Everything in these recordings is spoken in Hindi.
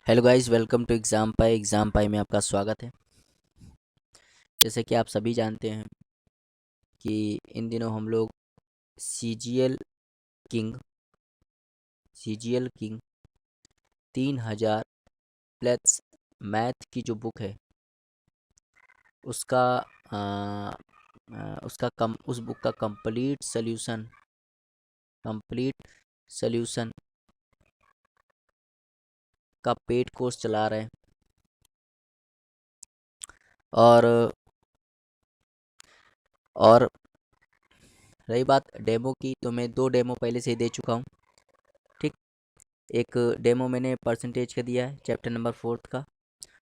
Hello guys, welcome to exam pi में आपका स्वागत है। जैसे कि आप सभी जानते हैं कि इन दिनों हम लोग CGL king CGL king 3000 plus math की जो बुक है उसका आ, उसका कम उस बुक का कंप्लीट सॉल्यूशन का पेड कोर्स चला रहे हैं। और और रही बात डेमो की, तो मैं 2 डेमो पहले से ही दे चुका हूँ। ठीक, एक डेमो मैंने परसेंटेज का दिया है चैप्टर नंबर 4 का,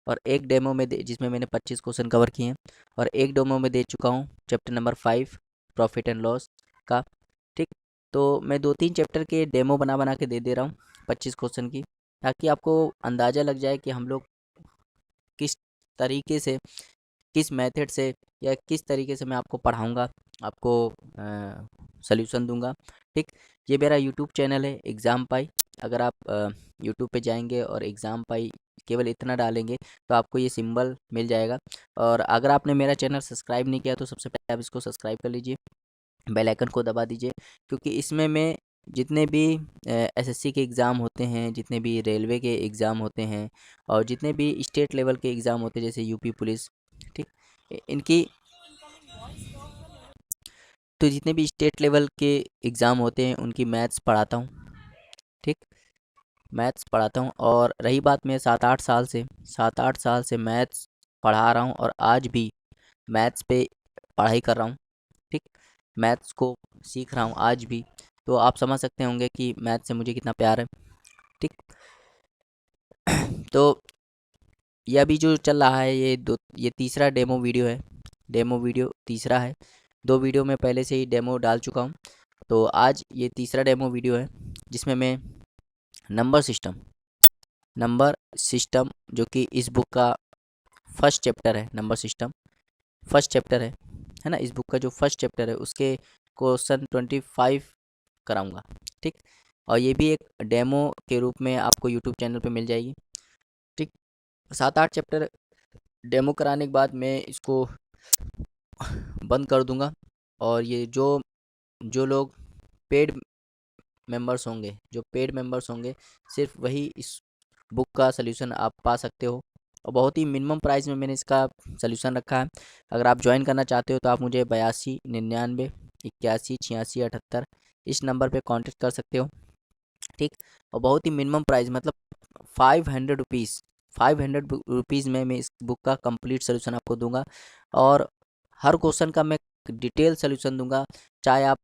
और एक डेमो में जिसमें मैंने 25 क्वेश्चन कवर किए हैं, और एक डेमो में दे चुका हूँ chapter number 5 profit and loss का। ठीक, तो मैं 2-3 चैप्टर के डेमो बना बना के दे रहा हूँ 25 क्वेश्चन की, ताकि आपको अंदाज़ा लग जाए कि हम लोग किस तरीके से, किस मेथड से या किस तरीके से मैं आपको पढ़ाऊँगा, आपको सॉल्यूशन दूंगा। ठीक, ये मेरा यूट्यूब चैनल है एग्ज़ाम पाई। अगर आप यूट्यूब पे जाएंगे और एग्ज़ाम पाई केवल इतना डालेंगे तो आपको ये सिंबल मिल जाएगा। और अगर आपने मेरा चैनल सब्सक्राइब नहीं किया तो सबसे पहले आप इसको सब्सक्राइब कर लीजिए, बेल आइकन को दबा दीजिए, क्योंकि इसमें मैं जितने भी एसएससी के एग्ज़ाम होते हैं, जितने भी रेलवे के एग्ज़ाम होते हैं, और जितने भी स्टेट लेवल के एग्ज़ाम होते हैं जैसे यूपी पुलिस, ठीक, इनकी, तो जितने भी स्टेट लेवल के एग्ज़ाम होते हैं उनकी मैथ्स पढ़ाता हूँ। ठीक, मैथ्स पढ़ाता हूँ। और रही बात, मैं 7-8 साल से मैथ्स पढ़ा रहा हूँ, और आज भी मैथ्स पे पढ़ाई कर रहा हूँ। ठीक, मैथ्स को सीख रहा हूँ आज भी। तो आप समझ सकते होंगे कि मैथ्स से मुझे कितना प्यार है। ठीक, तो ये अभी जो चल रहा है, ये तीसरा डेमो वीडियो है। डेमो वीडियो तीसरा है, 2 वीडियो में पहले से ही डेमो डाल चुका हूँ। तो आज ये तीसरा डेमो वीडियो है, जिसमें मैं नंबर सिस्टम नंबर सिस्टम जो कि इस बुक का फर्स्ट चैप्टर है, नंबर सिस्टम फर्स्ट चैप्टर है ना, इस बुक का जो फर्स्ट चैप्टर है उसके क्वेश्चन 25 कराऊंगा। ठीक, और ये भी एक डेमो के रूप में आपको यूट्यूब चैनल पे मिल जाएगी। ठीक, 7-8 चैप्टर डेमो कराने के बाद मैं इसको बंद कर दूंगा, और ये जो जो लोग पेड पेड मेंबर्स होंगे सिर्फ वही इस बुक का सलूशन आप पा सकते हो। और बहुत ही मिनिमम प्राइस में मैंने इसका सलूशन रखा है। अगर आप ज्वाइन करना चाहते हो तो आप मुझे 82 99 81 86 78 इस नंबर पे कांटेक्ट कर सकते हो। ठीक, और बहुत ही मिनिमम प्राइस, मतलब 500 रुपीज़, 500 रुपीज़ में मैं इस बुक का कंप्लीट सोल्यूशन आपको दूंगा। और हर क्वेश्चन का मैं डिटेल सोल्यूशन दूंगा, चाहे आप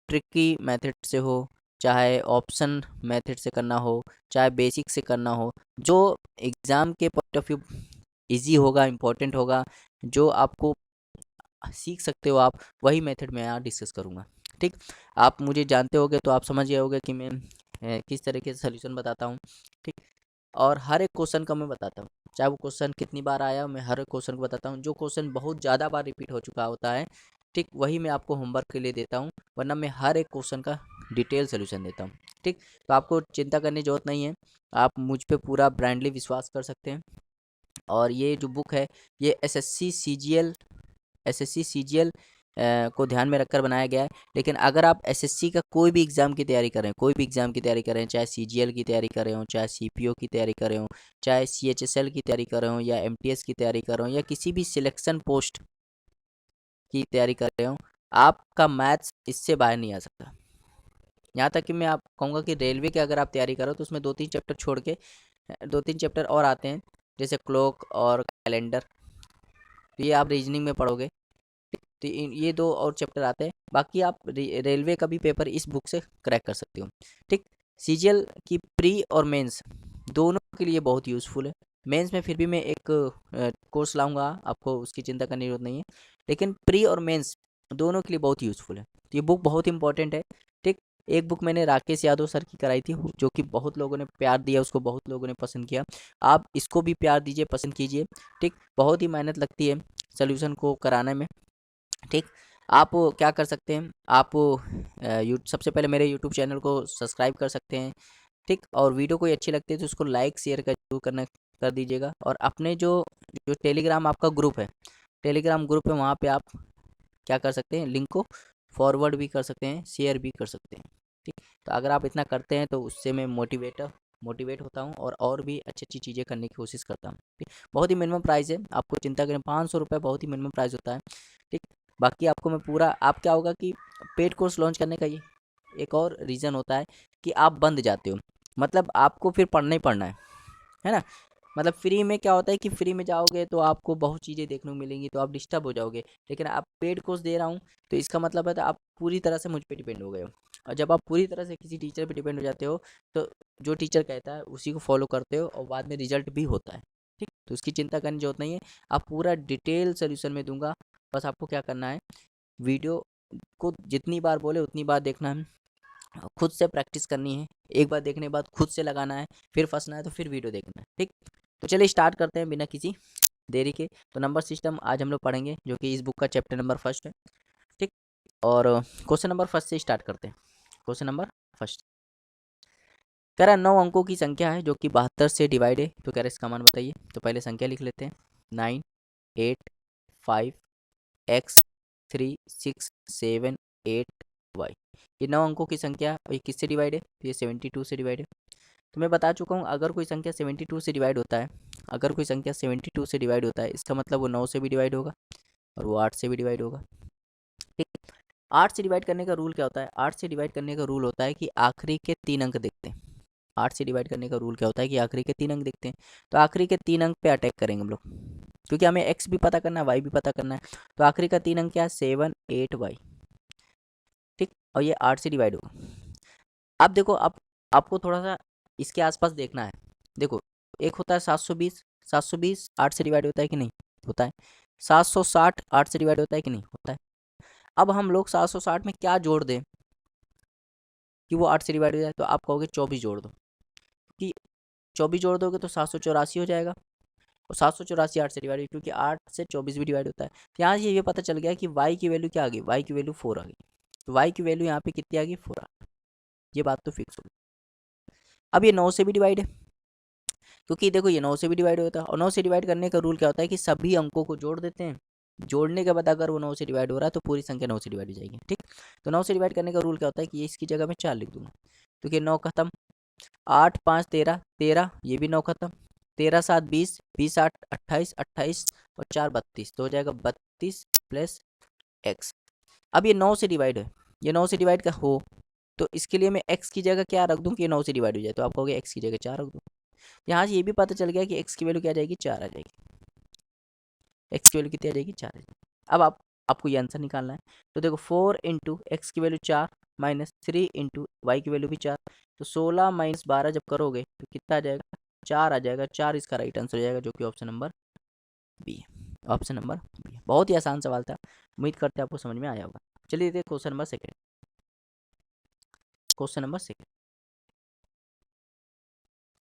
ट्रिकी मेथड से हो, चाहे ऑप्शन मेथड से करना हो, चाहे बेसिक से करना हो, जो एग्ज़ाम के पॉइंट ऑफ व्यू इजी होगा, इम्पोर्टेंट होगा, जो आपको सीख सकते हो आप, वही मेथड मैं यहाँ डिस्कस करूँगा। ठीक, आप मुझे जानते होगे तो आप समझ गए होगे कि मैं किस तरीके से सलूशन बताता हूँ। ठीक, और हर एक क्वेश्चन का मैं बताता हूँ, चाहे वो क्वेश्चन कितनी बार आया, मैं हर एक क्वेश्चन को बताता हूँ। जो क्वेश्चन बहुत ज़्यादा बार रिपीट हो चुका होता है, ठीक, वही मैं आपको होमवर्क के लिए देता हूँ, वरना मैं हर एक क्वेश्चन का डिटेल सोल्यूशन देता हूँ। ठीक, तो आपको चिंता करने की जरूरत नहीं है, आप मुझ पे पूरा ब्रांडली विश्वास कर सकते हैं। और ये जो बुक है, ये एसएससी सीजीएल को ध्यान में रखकर बनाया गया है। लेकिन अगर आप एसएससी का कोई भी एग्ज़ाम की तैयारी कर रहे हैं, कोई भी एग्ज़ाम की तैयारी कर रहे हैं, चाहे सीजीएल की तैयारी कर रहे हो, चाहे सीपीओ की तैयारी कर रहे हो, चाहे सीएचएसएल की तैयारी कर रहे हो, या एमटीएस की तैयारी कर रहे हो, या किसी भी सिलेक्शन पोस्ट की तैयारी कर रहे हो, आपका मैथ्स इससे बाहर नहीं आ सकता। यहाँ तक कि मैं आप कहूँगा कि रेलवे की अगर आप तैयारी करो तो उसमें 2-3 चैप्टर छोड़ के 2-3 चैप्टर और आते हैं, जैसे क्लॉक और कैलेंडर, तो ये आप रीजनिंग में पढ़ोगे। तो ये 2 और चैप्टर आते हैं, बाकी आप रेलवे का भी पेपर इस बुक से क्रैक कर सकते हो। ठीक, सीजीएल की प्री और मेंस दोनों के लिए बहुत यूज़फुल है। मेंस में फिर भी मैं एक कोर्स लाऊंगा, आपको उसकी चिंता करने की जरूरत नहीं है, लेकिन प्री और मेंस दोनों के लिए बहुत यूज़फुल है। तो ये बुक बहुत इंपॉर्टेंट है। ठीक, एक बुक मैंने राकेश यादव सर की कराई थी, जो कि बहुत लोगों ने प्यार दिया, उसको बहुत लोगों ने पसंद किया। आप इसको भी प्यार दीजिए, पसंद कीजिए। ठीक, बहुत ही मेहनत लगती है सोल्यूशन को कराने में। ठीक, आप क्या कर सकते हैं, आप सबसे पहले मेरे यूट्यूब चैनल को सब्सक्राइब कर सकते हैं, ठीक। और वीडियो कोई अच्छी लगती है तो उसको लाइक शेयर कर जरूर करना कर दीजिएगा। और अपने जो जो टेलीग्राम आपका ग्रुप है, टेलीग्राम ग्रुप है, वहाँ पे आप क्या कर सकते हैं, लिंक को फॉरवर्ड भी कर सकते हैं, शेयर भी कर सकते हैं। ठीक। तो अगर आप इतना करते हैं तो उससे मैं मोटिवेट होता हूँ और भी अच्छी अच्छी चीज़ें करने की कोशिश करता हूँ। ठीक। बहुत ही मिनिमम प्राइस है, आपको चिंता करें, 500 रुपये बहुत ही मिनिमम प्राइस होता है। ठीक। बाकी आपको मैं पूरा, आप क्या होगा कि पेड कोर्स लॉन्च करने का ये एक और रीज़न होता है कि आप बंद जाते हो, मतलब आपको फिर पढ़ना ही पढ़ना है ना। मतलब फ्री में क्या होता है कि फ्री में जाओगे तो आपको बहुत चीज़ें देखने को मिलेंगी, तो आप डिस्टर्ब हो जाओगे। लेकिन आप पेड कोर्स दे रहा हूँ तो इसका मतलब है तो आप पूरी तरह से मुझ पे डिपेंड हो गए हो। और जब आप पूरी तरह से किसी टीचर पे डिपेंड हो जाते हो तो जो टीचर कहता है उसी को फॉलो करते हो और बाद में रिजल्ट भी होता है। ठीक। तो उसकी चिंता करने की जरूरत नहीं है, आप पूरा डिटेल सोल्यूशन में दूंगा। बस आपको क्या करना है, वीडियो को जितनी बार बोले उतनी बार देखना है, खुद से प्रैक्टिस करनी है, एक बार देखने के बाद खुद से लगाना है, फिर फंसना है तो फिर वीडियो देखना है। ठीक। तो चलिए स्टार्ट करते हैं बिना किसी देरी के। तो नंबर सिस्टम आज हम लोग पढ़ेंगे, जो कि इस बुक का चैप्टर नंबर फर्स्ट है। ठीक। और क्वेश्चन नंबर फर्स्ट से स्टार्ट करते हैं। क्वेश्चन नंबर फर्स्ट कह रहा है 9 अंकों की संख्या है जो कि 72 से डिवाइड है, तो कह रहा है इसका मान बताइए। तो पहले संख्या लिख लेते हैं, 9 8 5 x 3 6 7 8 y। ये 9 अंकों की संख्या है और ये किससे डिवाइड है, तो ये 72 से डिवाइड है। तो मैं बता चुका हूँ, अगर कोई संख्या 72 से डिवाइड होता है, अगर कोई संख्या 72 से डिवाइड होता है, इसका मतलब वो 9 से भी डिवाइड होगा और वो 8 से भी डिवाइड होगा। ठीक। 8 से डिवाइड करने का रूल क्या होता है, 8 से डिवाइड करने का रूल होता है कि आखिरी के 3 अंक देखते हैं। 8 से डिवाइड करने का रूल क्या होता है कि आखिरी के 3 अंक देखते हैं। तो आखिरी के 3 अंक पे अटैक करेंगे हम लोग, क्योंकि हमें एक्स भी पता करना है, वाई भी पता करना है। तो आखिरी का 3 अंक क्या है, 7 8 वाई। ठीक। और ये 8 से डिवाइड होगा। अब देखो, अब आपको थोड़ा सा इसके आसपास देखना है। देखो, एक होता है 720, 720 8 से डिवाइड होता है कि नहीं, होता है। 760 8 से डिवाइड होता है कि नहीं, होता है। अब हम लोग 760 में क्या जोड़ दें कि वो 8 से डिवाइड हो जाए, तो आप कहोगे 24 जोड़ दो, कि 24 जोड़ दोगे तो 784 हो जाएगा। और 784 8 से डिवाइड हुई, क्योंकि 8 से 24 भी डिवाइड होता है। तो यहाँ से ये पता चल गया कि y की वैल्यू क्या आ गई, y की वैल्यू 4 आ गई। तो y की वैल्यू यहाँ पे कितनी आ गई, 4 आ गई। ये बात तो फिक्स हो गई। अब ये 9 से भी डिवाइड है, क्योंकि देखो ये 9 से भी डिवाइड होता है। और 9 से डिवाइड करने का रूल क्या होता है कि सभी अंकों को जोड़ देते हैं, जोड़ने के बाद अगर वो 9 से डिवाइड हो रहा है तो पूरी संख्या 9 से डिवाइड हो जाएगी। ठीक। तो 9 से डिवाइड करने का रूल क्या होता है कि ये इसकी जगह मैं 4 लिख दूंगा, क्योंकि 9 खत्म, 8 5 13 13, ये भी 9 खत्म, 13 7 20, 20 8 28, 28 और 4 32, तो हो जाएगा 32 प्लस एक्स। अब ये 9 से डिवाइड है, ये 9 से डिवाइड का हो तो इसके लिए मैं x की जगह क्या रख दूं कि ये 9 से डिवाइड हो जाए, तो आप कहोगे x की जगह 4 रख दूं। यहाँ से ये भी पता चल गया कि x की वैल्यू क्या आ जाएगी, 4 आ जाएगी। x की वैल्यू कितनी आ जाएगी, 4 आ जाएगी। अब आपको ये आंसर निकालना है। तो देखो 4 इंटू एक्स की वैल्यू 4 माइनस 3 इंटू वाई की वैल्यू भी 4, तो 16 माइनस 12 जब करोगे तो कितना आ जाएगा, 4 आ जाएगा। 4 इसका राइट आंसर हो जाएगा, जो कि ऑप्शन नंबर बी है। ऑप्शन नंबर बी है। बहुत ही आसान सवाल था, उम्मीद करते हैं आपको समझ में आया होगा। चलिए देखिए question number second. Question number second.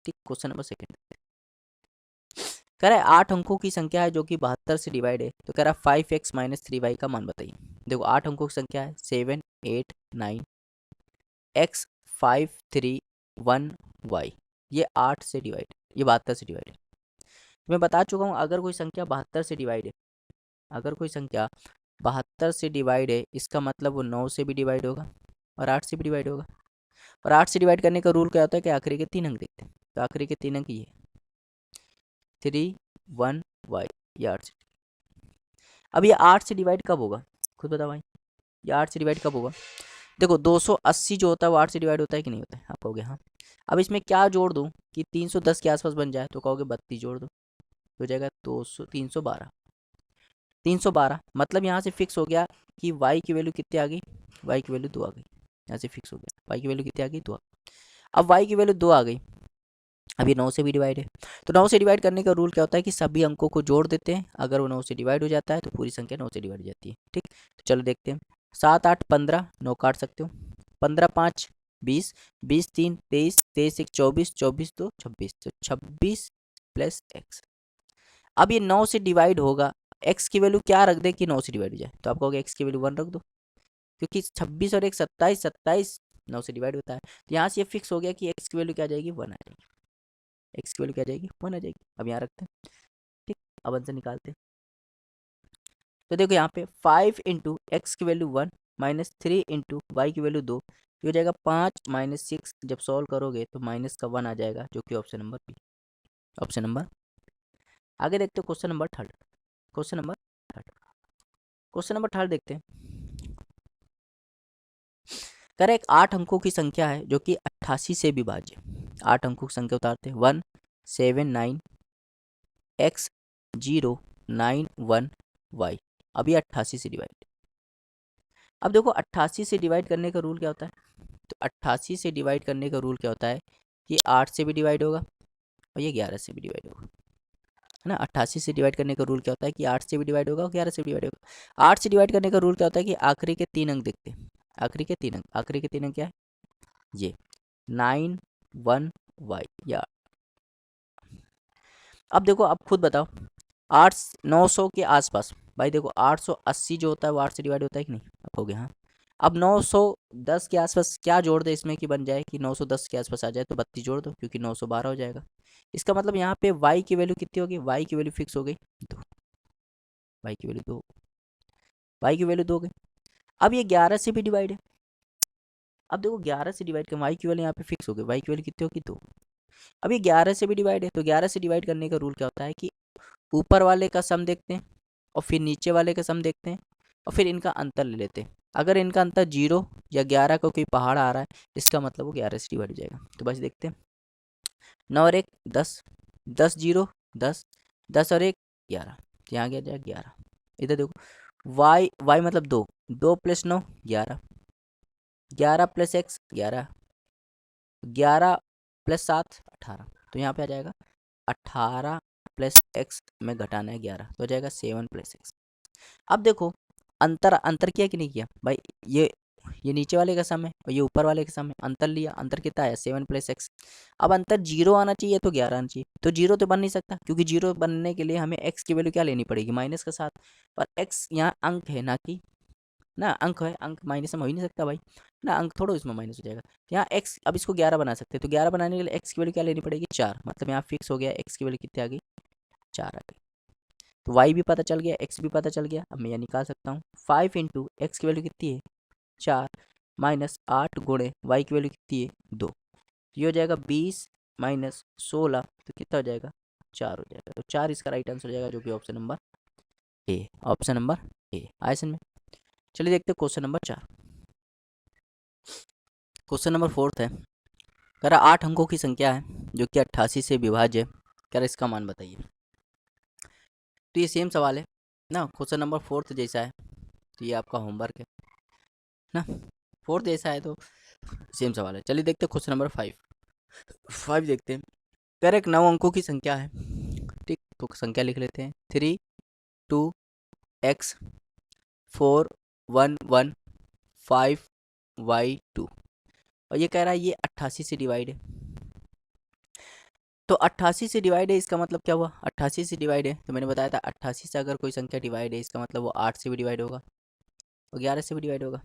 ठीक। क्वेश्चन नंबर सेकेंड कह रहा है 8 अंकों की संख्या है जो कि 72 से डिवाइड है, तो कह रहा है 5x माइनस 3y का मान बताइए। देखो 8 अंकों की संख्या है, 7 8 9 x 5 3 1 y। ये 8 से डिवाइड, ये 72 से डिवाइड है। मैं बता चुका हूँ, अगर कोई संख्या 72 से डिवाइड है, अगर कोई संख्या 72 से डिवाइड है, इसका मतलब वो 9 से भी डिवाइड होगा और 8 से भी डिवाइड होगा। और 8 से डिवाइड करने का रूल क्या होता है कि आखिरी के 3 अंक देखते हैं। तो आखिरी के 3 अंक ये 3 1 y, ये 8 से। अब ये 8 से डिवाइड कब होगा, खुद बताओ भाई, ये 8 से डिवाइड कब होगा। देखो 280 जो होता है वो 8 से डिवाइड होता है कि नहीं होता है, आप कहोगे हाँ। अब इसमें क्या जोड़ दूँ कि 310 के आसपास बन जाए, तो कहोगे 32 जोड़ दो, तो हो जाएगा 200 312। 312 मतलब यहाँ से फिक्स हो गया कि y की वैल्यू कितनी आ गई, y की वैल्यू 2 आ गई। यहाँ से फिक्स हो गया y की वैल्यू कितनी आ गई, 2। अब y की वैल्यू 2 आ गई, अब ये 9 से भी डिवाइड है। तो 9 से डिवाइड करने का रूल क्या होता है कि सभी अंकों को जोड़ देते हैं, अगर वो 9 से डिवाइड हो जाता है तो पूरी संख्या 9 से डिवाइड हो जाती है। ठीक। तो चलो देखते हैं, 7 8 15, 9 काट सकते हो, 15 5 20, 20 3 23, 23 1 24, 24 2 26, तो 26 प्लस एक्स। अब ये 9 से डिवाइड होगा, एक्स की वैल्यू क्या रख दे कि 9 से डिवाइड हो जाए, तो आप कहोगे एक्स की वैल्यू 1 रख दो, क्योंकि 26 और 1 27, 27 9 से डिवाइड होता है। तो यहाँ से ये फिक्स हो गया कि एक्स की वैल्यू क्या आ जाएगी, 1 आ जाएगी। एक्स की वैल्यू क्या आ जाएगी, 1 आ जाएगी। अब यहाँ रखते हैं, ठीक। अब आंसर निकालते हैं। तो देखो यहाँ पे 5 इंटू एक्स की वैल्यू 1 माइनस 3 इंटू वाई की वैल्यू 2, ये हो जाएगा 5 माइनस 6। जब सॉल्व करोगे तो माइनस का 1 आ जाएगा, जो कि option number B. Option number. आगे देखते हो question number third. Question number third, question number third देखते हैं। कह रहे एक 8 अंकों की संख्या है जो कि 88 से विभाज्य। 8 अंकों की संख्या उतारते हैं, 1 7 9 x 0 9 1 y। अब ये 88 से डिवाइड। अब देखो 88 से डिवाइड करने का रूल क्या होता है, तो 88 से डिवाइड करने का रूल क्या होता है कि 8 से भी डिवाइड होगा और ये 11 से भी डिवाइड होगा, है ना। 88 से डिवाइड करने का रूल क्या होता है कि 8 से भी डिवाइड होगा और 11 से भी डिवाइड होगा। 8 से डिवाइड करने का रूल क्या होता है कि आखिरी के 3 अंक देखते हैं। आखिरी के 3 अंक, आखिरी के 3 अंक क्या है, ये 9 1 y या। अब देखो, आप खुद बताओ, 8 900 के आसपास, भाई देखो 880 जो होता है वो 8 से डिवाइड होता है कि नहीं, आप हो गया हाँ। अब 910 के आसपास क्या जोड़ दे इसमें कि बन जाए कि 910 के आसपास आ जाए, तो 32 जोड़ दो क्योंकि 912 हो जाएगा। इसका मतलब यहाँ पे y की वैल्यू कितनी होगी, y की वैल्यू फिक्स हो गई 2, y की वैल्यू 2, y की वैल्यू 2 हो गई। अब ये 11 से भी डिवाइड है। अब देखो 11 से डिवाइड कर y की वैल्यू यहाँ पे फिक्स हो गई, y की वैल्यू कितनी होगी 2। अब ये 11 से भी डिवाइड है, तो 11 से डिवाइड करने का रूल क्या होता है कि ऊपर वाले का सम देखते हैं और फिर नीचे वाले का सम देखते हैं और फिर इनका अंतर ले लेते हैं। अगर इनका अंतर 0 या 11 का कोई पहाड़ आ रहा है, इसका मतलब वो 11 से डिवाइड हो जाएगा। तो बस देखते हैं, 9 और 1 10, 10 0 10, 10 और 1 11, तो यहाँ क्या जाएगा 11। इधर देखो y मतलब 2, 2 प्लस 9 11, 11 प्लस x 11, 11 प्लस 7 18, तो यहाँ पे आ जाएगा 18 प्लस एक्स में घटाना है 11, तो हो जाएगा 7 प्लस एक्स। अब देखो अंतर, अंतर किया कि नहीं किया भाई, ये नीचे वाले का सम है और ये ऊपर वाले का सम है, अंतर लिया, अंतर कितना आया 7 प्लस एक्स। अब अंतर 0 आना चाहिए तो 11 आना चाहिए, तो 0 तो बन नहीं सकता क्योंकि 0 बनने के लिए हमें x की वैल्यू क्या लेनी पड़ेगी, माइनस का 7। पर x यहाँ अंक है ना कि, ना अंक है, अंक माइनस में हो ही नहीं सकता भाई ना, अंक थोड़ा इसमें माइनस हो जाएगा। यहाँ x, अब इसको 11 बना सकते हैं, तो 11 बनाने के लिए x की वैल्यू क्या लेनी पड़ेगी 4, मतलब यहाँ फिक्स हो गया x की वैल्यू कितनी आ गई 4 आ गई। तो y भी पता चल गया, x भी पता चल गया। अब मैं यह निकाल सकता हूँ 5 इंटू एक्स की वैल्यू कितनी है 4 माइनस 8 गुणे y की वैल्यू कितनी है 2, ये हो जाएगा 20 माइनस 16, तो कितना हो जाएगा 4 हो जाएगा। तो 4 इसका राइट आंसर हो जाएगा, जो कि option number A, option number ए आया समझ में। चलिए देखते हैं क्वेश्चन नंबर 4। क्वेश्चन नंबर 4 है, कह रहा 8 अंकों की संख्या है जो कि 88 से विभाज्य है, कह रहा इसका मान बताइए। तो ये सेम सवाल है ना, क्वेश्चन नंबर 4 जैसा है, तो ये आपका होमवर्क है ना, 4 जैसा है तो सेम सवाल है। चलिए देखते हैं क्वेश्चन नंबर 5 देखते हैं। कह रहे एक 9 अंकों की संख्या है, ठीक, तो संख्या लिख लेते हैं 3 2 x 4 1 1 5 y 2, और ये कह रहा है ये 88 से डिवाइड है। तो 88 से डिवाइड है, इसका मतलब क्या हुआ, 88 से डिवाइड है, तो मैंने बताया था 88 से अगर कोई संख्या डिवाइड है, इसका मतलब वो 8 से भी डिवाइड होगा और 11 से भी डिवाइड होगा।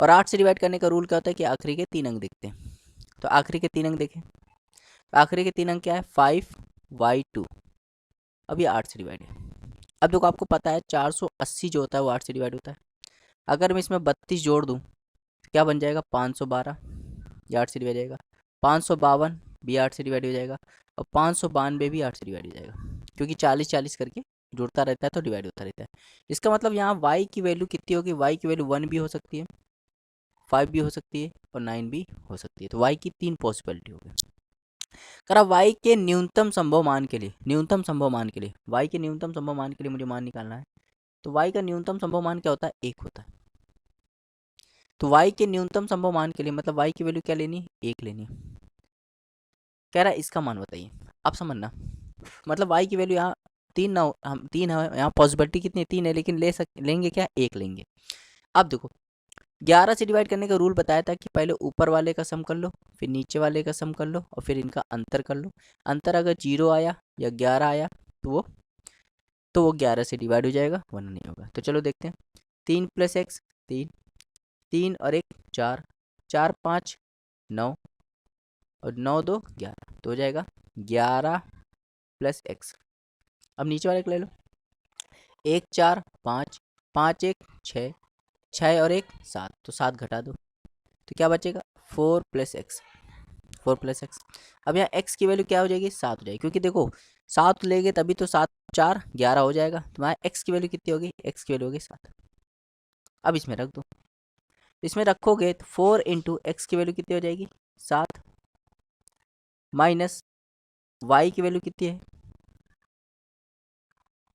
और 8 से डिवाइड करने का रूल क्या होता है कि आखिरी के 3 अंक देखते हैं। तो आखिरी के 3 अंक देखें, तो आखिरी के 3 अंक क्या है 5 y 2, अब ये 8 से डिवाइड है। अब देखो आपको पता है 480 जो होता है वो 8 से डिवाइड होता है। अगर मैं इसमें 32 जोड़ दूँ तो क्या बन जाएगा 512, ये 8 से डिवाइड हो जाएगा। 552 भी 8 से डिवाइड हो जाएगा और 592 भी 8 से डिवाइड हो जाएगा, क्योंकि 40 40 करके जुड़ता रहता है तो डिवाइड होता रहता है। इसका मतलब यहाँ y की वैल्यू कितनी होगी, y की वैल्यू 1 भी हो सकती है, 5 भी हो सकती है और 9 भी हो सकती है। तो y की 3 पॉसिबिलिटी हो गई। करा y के न्यूनतम संभव मान के लिए, न्यूनतम संभव मान के लिए, y के न्यूनतम संभव मान के लिए मुझे मान निकालना है। तो y का न्यूनतम संभव मान क्या होता है 1 होता है। तो y के न्यूनतम संभव मान के लिए मतलब y की वैल्यू क्या लेनी है 1 लेनी है। कह रहा है इसका मान बताइए, आप समझना, मतलब y की वैल्यू यहाँ 3 ना हम 3 है, यहाँ पॉसिबिलिटी कितनी 3 है, लेकिन लेंगे क्या 1 लेंगे। अब देखो 11 से डिवाइड करने का रूल बताया था कि पहले ऊपर वाले का सम कर लो, फिर नीचे वाले का सम कर लो और फिर इनका अंतर कर लो। अंतर अगर 0 आया या 11 आया तो वो 11 से डिवाइड हो जाएगा, 1 नहीं होगा। तो चलो देखते हैं, 3 प्लस एक्स 3, 3 और 1 4, 4 5 9 और 9 2 11, तो हो जाएगा 11 प्लस एक्स। अब नीचे वाले को ले लो, 1 4 5, 5 1 6, 6 और 1 7, तो 7 घटा दो तो क्या बचेगा 4 प्लस एक्स, 4 प्लस एक्स। अब यहाँ एक्स की वैल्यू क्या हो जाएगी 7 हो जाएगी, क्योंकि देखो 7 लेंगे तभी तो 7 4 11 हो जाएगा, तो यहाँ एक्स की वैल्यू कितनी होगी, एक्स की वैल्यू होगी 7। अब इसमें रख दो, इसमें रखोगे तो 4 इंटू एक्स की वैल्यू कितनी हो जाएगी 7, माइनस वाई की वैल्यू कितनी है,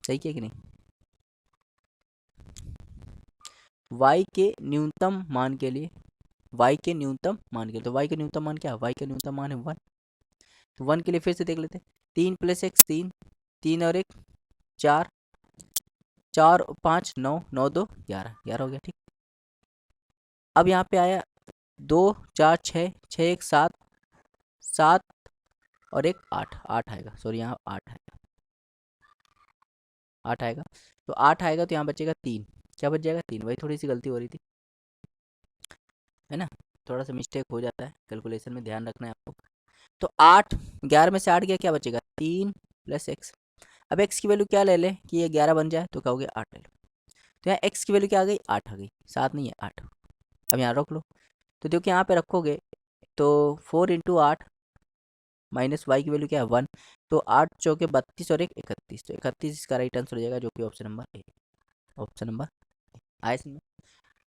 सही किया कि नहीं, y के न्यूनतम मान के लिए, y के न्यूनतम मान के लिए, तो y का न्यूनतम मान क्या है, y का न्यूनतम मान है 1, तो 1 के लिए फिर से देख लेते हैं, 3 प्लस एक्स 3, 3 और 1 4, 4 5 9, 9 2 11, 11 हो गया ठीक। अब यहाँ पे आया 2 4 6, 6 1 7, 7 और 1 8, 8 आएगा, सॉरी यहाँ 8 आएगा, 8 आएगा, तो 8 आएगा तो यहाँ बचेगा 3, क्या बच जाएगा 3, वही थोड़ी सी गलती हो रही थी, है ना, थोड़ा सा मिस्टेक हो जाता है कैलकुलेशन में, ध्यान रखना है आपको। तो 8, 11 में से 8 गया, क्या बचेगा 3 प्लस एक्स। अब एक्स की वैल्यू क्या ले लें कि ये 11 बन जाए, तो कहोगे 8 ले लो, तो यहाँ एक्स की वैल्यू क्या आ गई 8 आ गई, 7 नहीं है 8। अब यहाँ रख लो, तो देखो यहाँ पे रखोगे तो 4 इंटू 8 माइनस वाई की वैल्यू क्या है 1, तो 8 चौके 32 और 1 31, तो 31 इसका राइट आंसर हो जाएगा, जो कि option number A, option number आए समझ,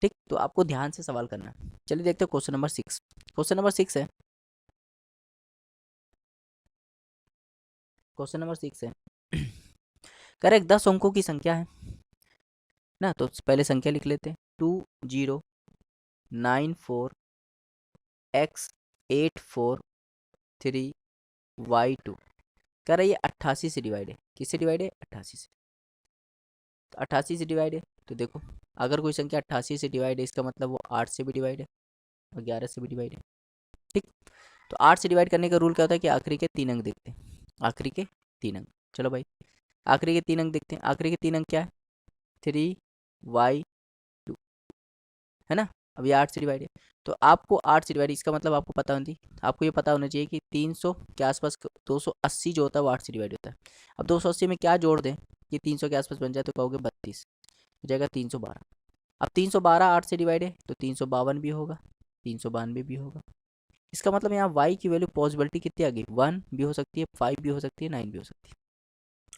ठीक। तो आपको ध्यान से सवाल करना है। चलिए देखते हैं क्वेश्चन नंबर 6। क्वेश्चन नंबर 6 है, क्वेश्चन नंबर 6 है करेक्ट 10 अंकों की संख्या है ना, तो पहले संख्या लिख लेते हैं, 2094x843y2, कह रहा है ये 88 से डिवाइड है, किससे डिवाइड है 88 से, तो 88 से डिवाइड है, तो देखो अगर कोई संख्या 88 से डिवाइड है इसका मतलब वो 8 से भी डिवाइड है और 11 से भी डिवाइड है, ठीक। तो 8 से डिवाइड करने का रूल क्या होता है कि आखिरी के 3 अंक देखते हैं, आखिरी के 3 अंक, चलो भाई आखिरी के 3 अंक देखते हैं, आखिरी के 3 अंक क्या है 3y2, है ना। अब ये 8 से डिवाइड है, तो आपको 8 से डिवाइड, इसका मतलब आपको पता होती, आपको ये पता होना चाहिए कि 300 के आसपास 280 जो होता है वो 8 से डिवाइड होता है। अब 280 में क्या जोड़ दें कि 300 के आसपास बन जाए, तो कहोगे 32 हो जाएगा 312। अब 312 8 से डिवाइड है तो 352 भी होगा, 392 भी होगा, इसका मतलब यहाँ y की वैल्यू पॉसिबिलिटी कितनी आ गई 1 भी हो सकती है, 5 भी हो सकती है, 9 भी हो सकती है।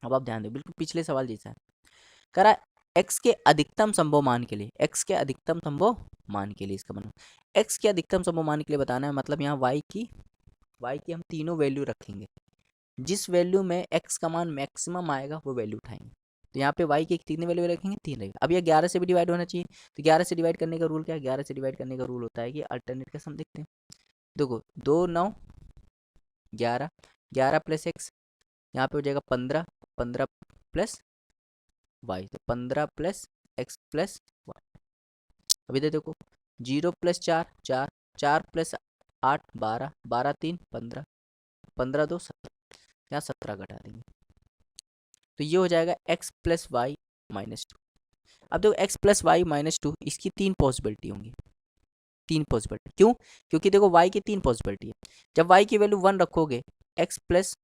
अब आप ध्यान दो, बिल्कुल पिछले सवाल जैसा है, करा x के अधिकतम संभव मान के लिए, x के अधिकतम संभव मान के लिए, इसका मतलब x के अधिकतम संभव मान के लिए बताना है, मतलब यहाँ y की हम तीनों वैल्यू रखेंगे, जिस वैल्यू में x का मान मैक्सिमम आएगा वो वैल्यू उठाएंगे, तो यहाँ पे y की कितनी वैल्यू रखेंगे 3 रहेगा। अब ये 11 से भी डिवाइड होना चाहिए, तो 11 से डिवाइड करने का रूल क्या है, 11 से डिवाइड करने का रूल होता है कि अल्टरनेट का सम देखते हैं, देखो 2 9 11, 11 प्लस एक्स, यहाँ पे हो जाएगा 15, 15 प्लस वाई, तो 15 प्लस एक्स प्लस वाई। अभी तो देखो 0 प्लस 4 4, 4 प्लस 8 12, 12 3 15, 15 2 17, यहाँ 17 घटा देंगे, तो ये हो जाएगा x प्लस वाई माइनस 2। अब देखो x प्लस वाई माइनस 2, इसकी 3 पॉसिबिलिटी होंगी, 3 पॉसिबिलिटी, क्यों, क्योंकि देखो y की 3 पॉसिबिलिटी है, जब y की वैल्यू 1 रखोगे x प्लस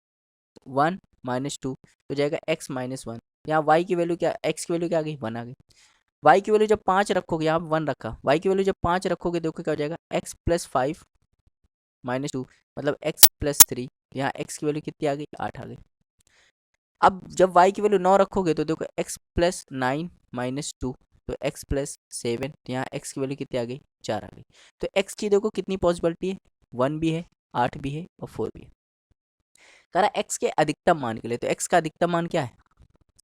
1 माइनस 2 तो जाएगा x माइनस 1, यहाँ y की वैल्यू क्या, x की वैल्यू क्या आ गई 1 आ गई, y की वैल्यू जब 5 रखोगे, यहाँ 1 रखा, y की वैल्यू जब 5 रखोगे देखो क्या हो जाएगा x प्लस 5 माइनस 2, मतलब x प्लस 3, यहाँ x की वैल्यू कितनी आ गई 8 आ गई। अब जब y की वैल्यू 9 रखोगे तो देखो x प्लस 9 माइनस 2, तो x प्लस 7, तो यहाँ x की वैल्यू कितनी आ गई 4 आ गई। तो x की देखो कितनी पॉसिबिलिटी है 1 भी है, 8 भी है और 4 भी है, कह रहा x के अधिकतम मान के लिए, तो x का अधिकतम मान क्या है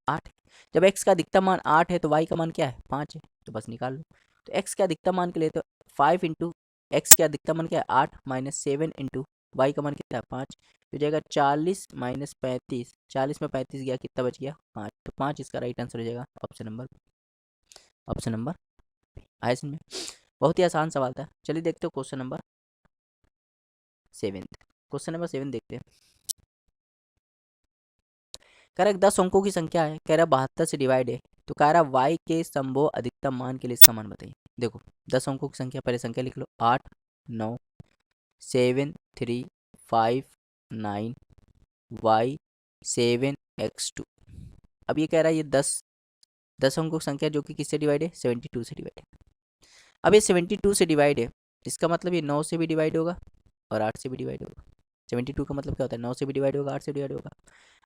8 है, जब x का अधिकतम मान 8 है तो y का मान क्या है 5 है, तो बस निकाल लो, तो x के अधिकतम मान के लिए तो 5 इंटू एक्स के अधिकतम मान क्या है 8 माइनस 7 इंटू वाई का मान कितना है 5, तो जाएगा 40 माइनस 35, 40 में 35 गया कितना बच गया 5, तो 5 इसका राइट आंसर हो जाएगा ऑप्शन नंबर, ऑप्शन नंबर आया समझ में, बहुत ही आसान सवाल था। चलिए देखते हो क्वेश्चन नंबर 7, क्वेश्चन नंबर 7 देखते हैं, कह रहा है 10 अंकों की संख्या है, कह रहा 72 से डिवाइड है, तो कह रहा y के संभव अधिकतम मान के लिए इसका मान बताइए। देखो 10 अंकों की संख्या, पहले संख्या लिख लो 8 9 7 3 5 9 y 7x2। अब ये कह रहा है ये 10 अंकों की संख्या जो कि किससे डिवाइड है, 72 से डिवाइड है। अब ये 72 से डिवाइड है, इसका मतलब ये 9 से भी डिवाइड होगा और 8 से भी डिवाइड होगा। 72 का मतलब क्या होता है, 9 से भी डिवाइड होगा, 8 से डिवाइड होगा।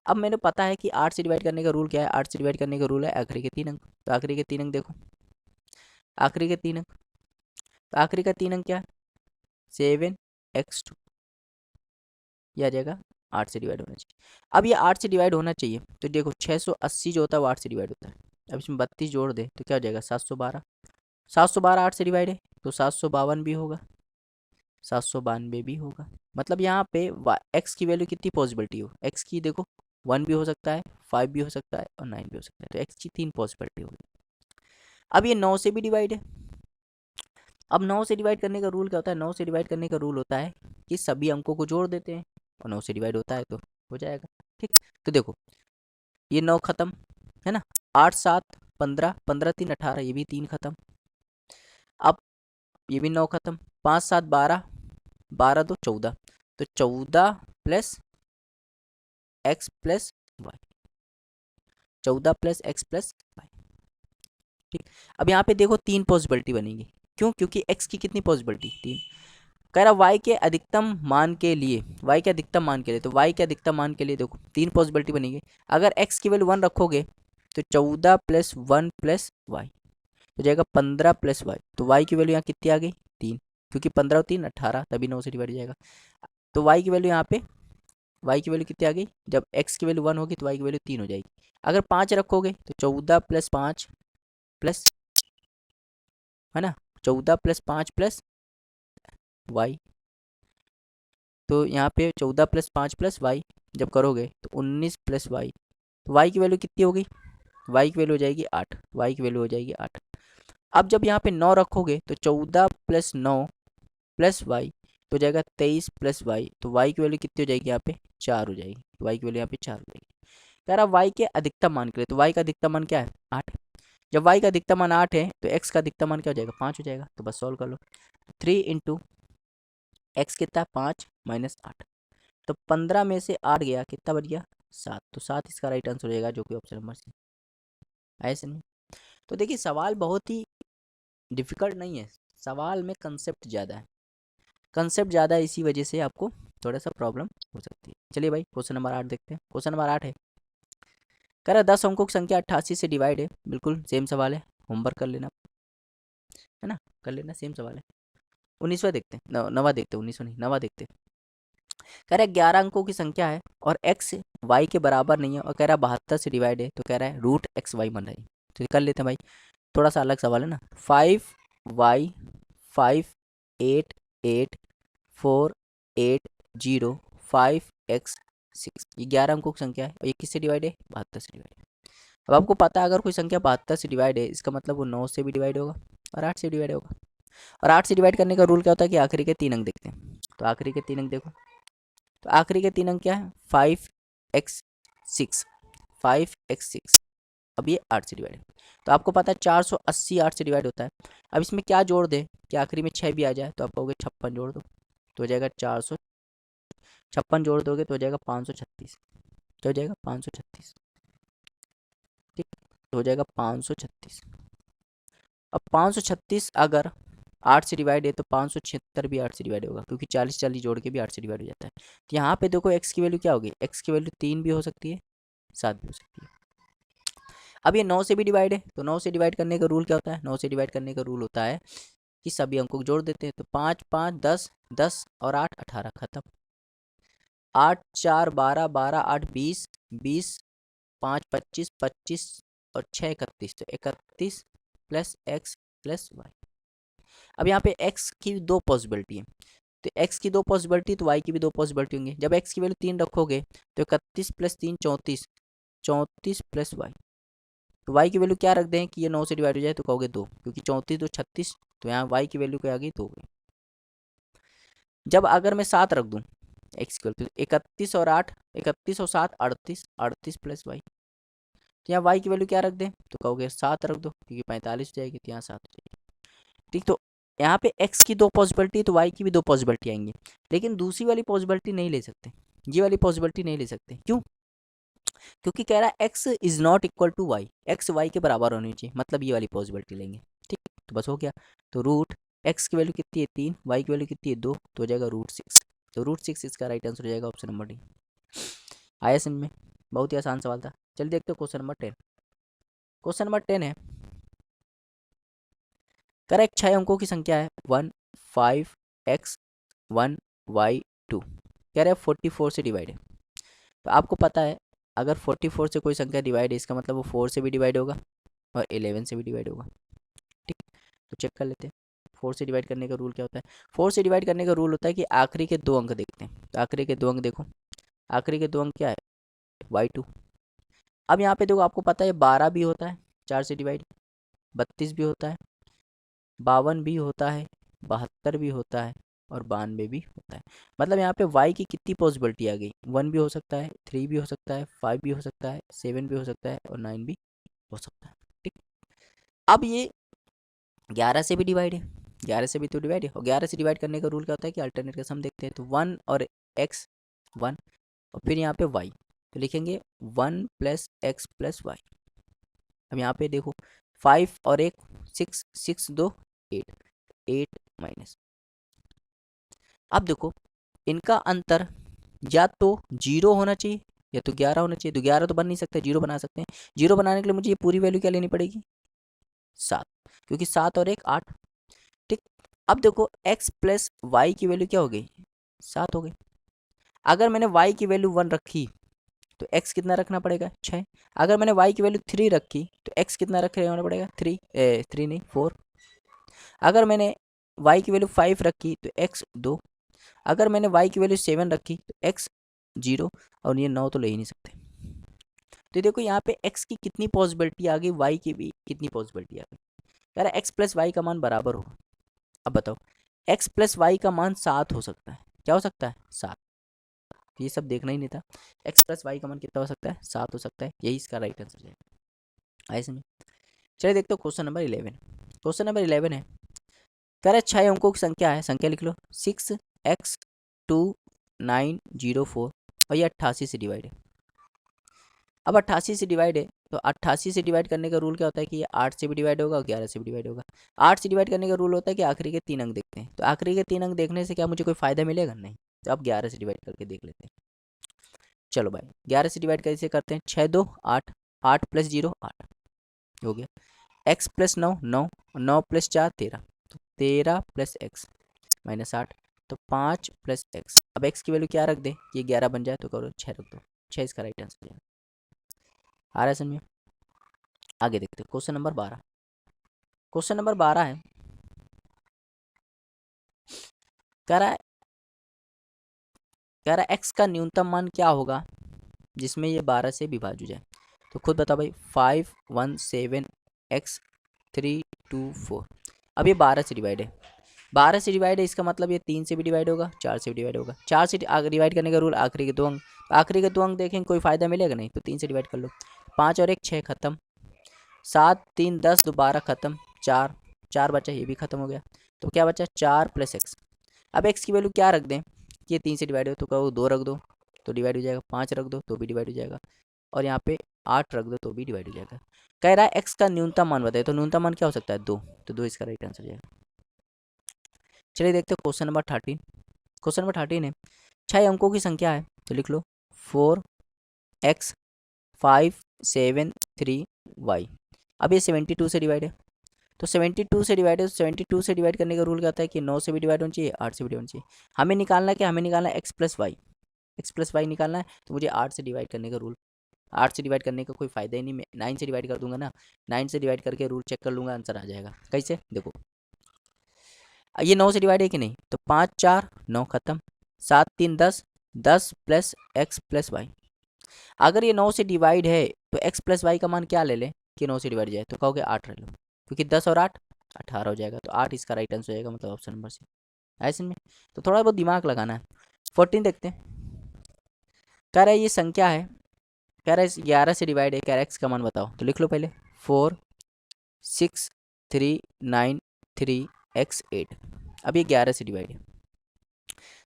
अब मैंने पता है कि 8 से डिवाइड करने का रूल क्या है, 8 से डिवाइड करने का रूल है आखिरी के 3 अंक। तो आखिरी के 3 अंक देखो, आखिरी के 3 अंक, तो आखिरी का 3 अंक क्या है, 7x2, यह आ जाएगा 8 से डिवाइड होना चाहिए। अब ये 8 से डिवाइड होना चाहिए, तो देखो 680 जो होता है वो 8 से डिवाइड होता है। अब इसमें 32 जोड़ दे तो क्या हो जाएगा, 712। 712 8 से डिवाइड है तो 752 भी होगा, 792 भी होगा। मतलब यहाँ पे एक्स की वैल्यू कितनी पॉसिबिलिटी हो, एक्स की देखो 1 भी हो सकता है, 5 भी हो सकता है और 9 भी हो सकता है, तो एक्स की 3 पॉसिबिलिटी होगी। अब ये 9 से भी डिवाइड है। अब 9 से डिवाइड करने का रूल क्या होता है, 9 से डिवाइड करने का रूल होता है कि सभी अंकों को जोड़ देते हैं और 9 से डिवाइड होता है तो हो जाएगा। ठीक, तो देखो ये 9 खत्म है ना, 8 7 15, 15 3 18, ये भी 3 खत्म। अब ये भी 9 खत्म, 5 7 12, 12 2 14, तो 14 plus x plus y, 14 plus x plus y. ठीक, अब यहाँ पे देखो 3 पॉसिबिलिटी बनेंगी, क्यों, क्योंकि एक्स की कितनी पॉसिबिलिटी, 3। कह रहा y के अधिकतम मान के लिए, y के अधिकतम मान के लिए, तो y के अधिकतम मान के लिए देखो 3 पॉसिबिलिटी बनेगी। अगर x की वैल्यू 1 रखोगे तो 14 प्लस 1 प्लस वाई हो जाएगा 15 प्लस वाई, तो y की वैल्यू यहाँ कितनी आ गई, 3, क्योंकि 15 और 3 18, तभी 9 से डिवाइड हो जाएगा। तो y की वैल्यू यहाँ पे, y की वैल्यू कितनी आ गई, जब x की वैल्यू 1 होगी तो y की वैल्यू 3 हो जाएगी। अगर 5 रखोगे तो 14 प्लस 5 प्लस, है ना, 14 प्लस 5 प्लस वाई, तो यहाँ पे 14 प्लस 5 प्लस वाई जब करोगे तो 19 प्लस वाई, तो वाई की वैल्यू कितनी होगी, वाई की वैल्यू हो जाएगी 8, वाई की वैल्यू हो जाएगी 8। अब जब यहाँ पे 9 रखोगे तो 14 प्लस 9 प्लस वाई तो हो जाएगा 23 प्लस वाई, तो वाई की वैल्यू कितनी हो जाएगी, यहाँ पे 4 हो जाएगी, तो वाई की वैल्यू यहाँ पे 4 हो जाएगी। कह रहा वाई के अधिकतम मान के लिए, तो वाई का अधिकतम मान क्या है, 8। जब वाई का अधिकतम मान 8 है तो एक्स का अधिकतम मान क्या हो जाएगा, 5 हो जाएगा। तो बस सॉल्व कर लो, 3 इंटू एक्स कितना है, 5 माइनस 8, तो 15 में से 8 गया, कितना बच गया, 7, तो 7 इसका राइट आंसर हो जाएगा, जो कि ऑप्शन नंबर सी। ऐसे नहीं, तो देखिए सवाल बहुत ही डिफिकल्ट नहीं है, सवाल में कंसेप्ट ज़्यादा है, कंसेप्ट ज़्यादा है, इसी वजह से आपको थोड़ा सा प्रॉब्लम हो सकती है। चलिए भाई क्वेश्चन नंबर 8 देखते हैं। क्वेश्चन नंबर 8 है, कह रहा 10 अंकों की संख्या 88 से डिवाइड है, बिल्कुल सेम सवाल है, होमवर्क कर लेना, है ना, कर लेना, सेम सवाल है। 19वां देखते हैं, नवा देखते हैं, 19वां नहीं, नवा देखते हैं। कह रहा है 11 अंकों की संख्या है और एक्स वाई के बराबर नहीं है, और कह रहा है 72 से डिवाइड है, तो कह रहा है रूट एक्स वाई बन रही है। तो कर लेते हैं भाई, थोड़ा सा अलग सवाल है ना। 5y 5 8 8 4 8 0 5x6, ये 11 अंकों की संख्या है और ये किससे डिवाइड है, 72 से डिवाइड है। अब आपको पता है अगर कोई संख्या 72 से डिवाइड है, इसका मतलब वो 9 से भी डिवाइड होगा और 8 से डिवाइड होगा। और 8 से डिवाइड करने का रूल क्या होता है कि आखिरी के 3 अंक देखते हैं, तो आखिरी के 3 अंक देखो, तो आखिरी के 3 अंक क्या है, 5x6, 5x6। अब ये 8 से डिवाइड है, तो आपको पता है 480 8 से डिवाइड होता है। अब इसमें क्या जोड़ दे कि आखिरी में 6 भी आ जाए, तो आप कहोगे 56 जोड़ दो, तो हो जाएगा 456 जोड़ दोगे तो हो जाएगा 536, तो हो जाएगा 536। ठीक, तो हो जाएगा 536। अब 536 अगर 8 से डिवाइड है तो 576 भी 8 से डिवाइड होगा, क्योंकि 40 40 जोड़ के भी 8 से डिवाइड हो जाता है। तो यहाँ पे देखो एक्स की वैल्यू क्या होगी, एक्स की वैल्यू 3 भी हो सकती है, 7 भी हो सकती है। अब ये 9 से भी डिवाइड है, तो 9 से डिवाइड करने का रूल क्या होता है, 9 से डिवाइड करने का रूल होता है कि सभी अंकों को जोड़ देते हैं, तो 5 5 10 10 और 8 18, खत्म। 8 4 12 12 8 20 20 5 25 25 और 6 31, तो 31 प्लस एक्स प्लस वाई। अब यहाँ पे x की 2 पॉसिबिलिटी है, तो x की 2 पॉसिबिलिटी तो y की भी 2 पॉसिबिलिटी होंगी। जब x की वैल्यू 3 रखोगे तो 31 प्लस 3 34, 34 प्लस वाई, तो y की वैल्यू क्या रख दें कि ये 9 से डिवाइड हो जाए, तो कहोगे 2, क्योंकि 34 तो 36, तो यहाँ y की वैल्यू क्या आ गई, 2 गई। जब अगर मैं 7 रख दूँ x की वैल्यू, 31 और 8, 31 और 7 38, 38 प्लस वाई, तो यहाँ y की वैल्यू क्या रख दें, तो कहोगे 7 रख दो, क्योंकि 45 हो जाएगी, तो यहाँ 7 हो जाएगी। ठीक, तो यहाँ पे x की दो पॉसिबिलिटी है तो y की भी दो पॉसिबिलिटी आएंगी, लेकिन दूसरी वाली पॉसिबिलिटी नहीं ले सकते, ये वाली पॉसिबिलिटी नहीं ले सकते। क्यों? क्योंकि कह रहा है x is not equal to y, x y के बराबर होनी चाहिए, मतलब ये वाली पॉसिबिलिटी लेंगे। ठीक, तो बस हो गया। तो रूट x की वैल्यू कितनी है 3, y की वैल्यू कितनी है 2, तो हो जाएगा √6। तो √6 इसका राइट आंसर हो जाएगा ऑप्शन नंबर डी। आया समझ में? बहुत ही आसान सवाल था। चलिए देखते हो क्वेश्चन नंबर 10। क्वेश्चन नंबर 10 है, करेक्ट 6 अंकों की संख्या है 1 5 x 1 y 2, कह रहे हैं 44 से डिवाइड है। तो आपको पता है अगर 44 से कोई संख्या डिवाइड है इसका मतलब वो 4 से भी डिवाइड होगा और 11 से भी डिवाइड होगा। ठीक, तो चेक कर लेते हैं 4 से डिवाइड करने का रूल क्या होता है। 4 से डिवाइड करने का रूल होता है कि आखिरी के दो अंक देखते हैं। तो आखिरी के दो अंक देखो, आखिरी के दो अंक क्या है y2। अब यहाँ पे देखो आपको पता है 12 भी होता है 4 से डिवाइड, 32 भी होता है, 52 भी होता है, 72 भी होता है और 92 भी होता है। मतलब यहाँ पे y की कितनी पॉसिबिलिटी आ गई, 1 भी हो सकता है, 3 भी हो सकता है, 5 भी हो सकता है, 7 भी हो सकता है और 9 भी हो सकता है। ठीक, अब ये 11 से भी डिवाइड है, 11 से भी तो डिवाइड है, और 11 से डिवाइड करने का रूल क्या होता है कि अल्टरनेट का सम देखते हैं। तो 1 और x 1 और फिर यहाँ पे y, तो लिखेंगे 1 + x + y। अब यहाँ पे देखो 5 और 1 6, 6 2 8, 8 माइनस। अब देखो इनका अंतर या तो 0 होना चाहिए या तो 11 होना चाहिए। तो 11 तो बन नहीं सकता, 0 बना सकते हैं। 0 बनाने के लिए मुझे ये पूरी वैल्यू क्या लेनी पड़ेगी 7, क्योंकि 7 और 1 8। ठीक, अब देखो x + y की वैल्यू क्या हो गई 7 हो गई। अगर मैंने y की वैल्यू 1 रखी तो x कितना रखना पड़ेगा 6। अगर मैंने y की वैल्यू 3 रखी तो x कितना रखना पड़ेगा 3 3 नहीं 4। अगर मैंने y की वैल्यू 5 रखी तो x 2। अगर मैंने y की वैल्यू 7 रखी तो x 0 और ये 9 तो ले ही नहीं सकते। तो देखो यहाँ पे x की कितनी पॉसिबिलिटी आ गई, y की भी कितनी पॉसिबिलिटी आ गई। कह रहा है x + y का मान बराबर होगा। अब बताओ x + y का मान 7 हो सकता है, क्या हो सकता है 7। ये सब देखना ही नहीं था, x + y का मान कितना हो सकता है 7 हो सकता है, यही इसका राइट आंसर है। आइए समझे। चलिए देखते हो क्वेश्चन नंबर 11। क्वेश्चन नंबर 11 है, कह रहा है 6 अंकों की संख्या है, संख्या लिख लो 6x2904 और ये 88 से डिवाइड है। अब 88 से डिवाइड है तो 88 से डिवाइड करने का रूल क्या होता है कि ये 8 से भी डिवाइड होगा और 11 से भी डिवाइड होगा। 8 से डिवाइड करने का रूल होता है कि आखिरी के 3 अंक देखते हैं। तो आखिरी के 3 अंक देखने से क्या मुझे कोई फायदा मिलेगा, नहीं। तो अब 11 से डिवाइड करके देख लेते हैं। चलो भाई 11 से डिवाइड कैसे करते हैं, 6 2 8, 8 + 0 8 हो गया। x + 9 9, 9 + 4 13, तो 13 + x -8, तो 5 + x। अब x की वैल्यू क्या रख दे, ये 11 बन जाए तो करो 6 रख दो, 6 इसका राइट आंसर है। आ रहा है समझ में? आगे देखते हैं क्वेश्चन नंबर 12। क्वेश्चन नंबर 12 है, कह रहा है x का न्यूनतम मान क्या होगा जिसमें ये 12 से विभाज्य जाए। तो खुद बताओ भाई 517 x 324। अब ये 12 से डिवाइड है, 12 से डिवाइड है, इसका मतलब ये 3 से भी डिवाइड होगा, 4 से भी डिवाइड होगा। 4 से डिवाइड करने का रूल आखिरी के दो अंक, आखिरी के दो अंक देखेंगे कोई फायदा मिलेगा नहीं, तो 3 से डिवाइड कर लो। 5 और 1 6 खत्म, 7 3 10 दोबारा खत्म, 4 4 बचा, ये भी खत्म हो गया। तो क्या बचा 4 + x। अब x की वैल्यू क्या रख दें, ये 3 से डिवाइड हो तो कहो 2 रख दो तो डिवाइड हो जाएगा, 5 रख दो तो भी डिवाइड हो जाएगा, और यहाँ पे 8 रख दो तो भी डिवाइड हो जाएगा। कह रहा है x का न्यूनतम मान बताए, तो न्यूनतम मान क्या हो सकता है 2, तो 2 इसका राइट आंसर जाएगा। चलिए देखते हैं क्वेश्चन नंबर 13। क्वेश्चन नंबर 13 है, 6 अंकों की संख्या है, तो लिख लो 4x 573y। अब ये 72 से डिवाइड है, तो 72 से डिवाइड है, 72 से डिवाइड करने का रूल क्या होता है कि 9 से भी डिवाइड होना चाहिए, 8 से भी डिवाइड होना चाहिए। हमें निकालना है कि हमें निकालना है x + y, x + y निकालना है, तो मुझे 8 से डिवाइड करने का रूल, 8 से डिवाइड करने का कोई फायदा ही नहीं, मैं 9 से डिवाइड कर दूंगा ना, 9 से डिवाइड करके रूल चेक कर लूँगा, आंसर आ जाएगा। कैसे देखो, ये 9 से डिवाइड है कि नहीं, तो 5 4 9 खत्म, 7 3 10, 10 + x + y। अगर ये 9 से डिवाइड है तो x + y का मान क्या ले लें कि 9 से डिवाइड जाए, तो कहोगे 8 ले लो, क्योंकि 10 और 8 18 हो जाएगा, तो 8 इसका राइट आंसर हो जाएगा, मतलब ऑप्शन नंबर सी। ऐसे में तो थोड़ा बहुत दिमाग लगाना है। 14 देखते हैं, कह रहा है ये संख्या है, कह रहा है 11 से डिवाइड है, कह रहा है x का मान बताओ, तो लिख लो पहले 4 6 3 9 3 x8। अब ये 11 से डिवाइड है,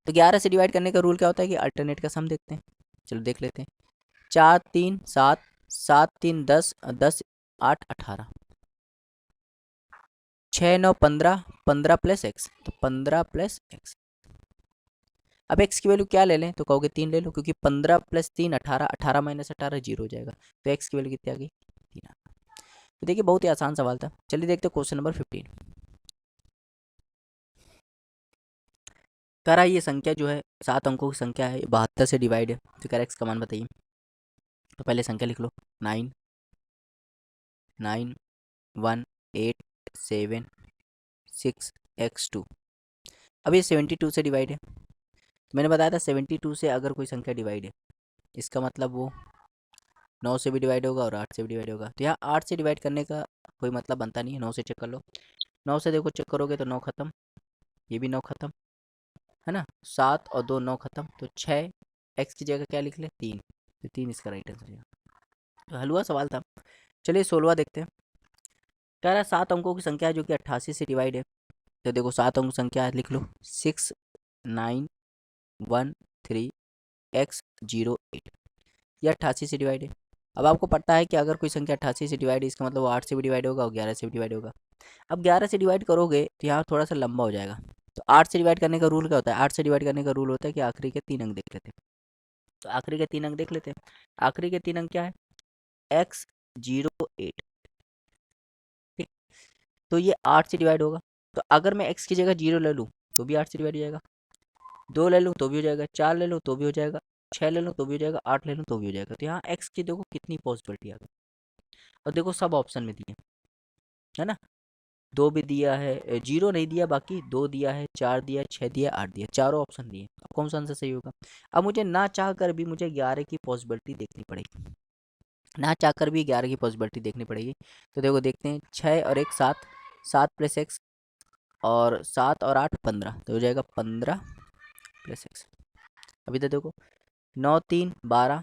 तो 11 से डिवाइड करने का रूल क्या होता है कि अल्टरनेट का सम देखते हैं। चलो देख लेते हैं। 4 3 7, 7 3 10, 10 8 18, 6 9 15, 15 प्लस एक्स, तो 15 प्लस एक्स। अब एक्स की वैल्यू क्या ले लें, तो कहोगे 3 ले लो, क्योंकि 15 प्लस 3 18, 18 माइनस 18 जीरो हो जाएगा, तो एक्स की वैल्यू कितनी आ गई 3 आ गई। तो देखिए बहुत ही आसान सवाल था। चलिए देखते हैं क्वेश्चन नंबर 15। कह रहा है ये संख्या जो है 7 अंकों की संख्या है, 72 से डिवाइड है, तो कह रहा है एक्स का मान बताइए। तो पहले संख्या लिख लो, 9 9 1 8 7 6 x2। अब ये 72 से डिवाइड है, तो मैंने बताया था 72 से अगर कोई संख्या डिवाइड है, इसका मतलब वो 9 से भी डिवाइड होगा और 8 से भी डिवाइड होगा। तो यहाँ 8 से डिवाइड करने का कोई मतलब बनता नहीं है, 9 से चेक कर लो। 9 से देखो चेक करोगे तो 9 खत्म, ये भी 9 खत्म, है ना। 7 और 2 9 खत्म, तो 6, एक्स की जगह क्या लिख ले 3, तो 3 इसका राइट आंसर है। तो हलवा सवाल था। चलिए 16 देखते हैं। कह रहा है 7 अंकों की संख्या है जो कि 88 से डिवाइड है, तो देखो 7 अंक संख्या है, लिख लो 6 9 1 3 x 0 8, यह 88 से डिवाइड है। अब आपको पता है कि अगर कोई संख्या 88 से डिवाइड है, इसका मतलब वो 8 से भी डिवाइड होगा और 11 से भी डिवाइड होगा। अब 11 से डिवाइड करोगे तो यहाँ थोड़ा सा लंबा हो जाएगा। तो 8 से डिवाइड करने का रूल क्या होता है, 8 से डिवाइड करने का रूल होता है कि आखिरी के 3 अंक देख लेते हैं। तो आखिरी के 3 अंक देख लेते हैं। आखिरी के 3 अंक क्या है, x 08, ठीक। तो ये 8 से डिवाइड होगा, तो अगर मैं x की जगह 0 ले लूँ तो भी 8 से डिवाइड हो जाएगा, 2 ले लूँ तो भी हो जाएगा, 4 ले लूँ तो भी हो जाएगा, 6 ले लूँ तो भी हो जाएगा, 8 ले लूँ तो भी हो जाएगा। तो यहाँ x की देखो कितनी पॉसिबिलिटी आ गई, और देखो सब ऑप्शन में दिए, है ना। 2 भी दिया है, 0 नहीं दिया, बाकी 2 दिया है, 4 दिया है, 6 दिया, 8 दिया, चारों ऑप्शन दिए। अब कौन सा आंसर सही होगा। अब मुझे ना चाह कर भी मुझे 11 की पॉसिबिलिटी देखनी पड़ेगी, ना चाह कर भी 11 की पॉसिबिलिटी देखनी पड़ेगी। तो देखो देखते हैं, 6 और 1 7, 7 प्लस एक्स, और 7 और 8 15, तो हो जाएगा 15 प्लस एक्स। अभी तो देखो 9 3 12,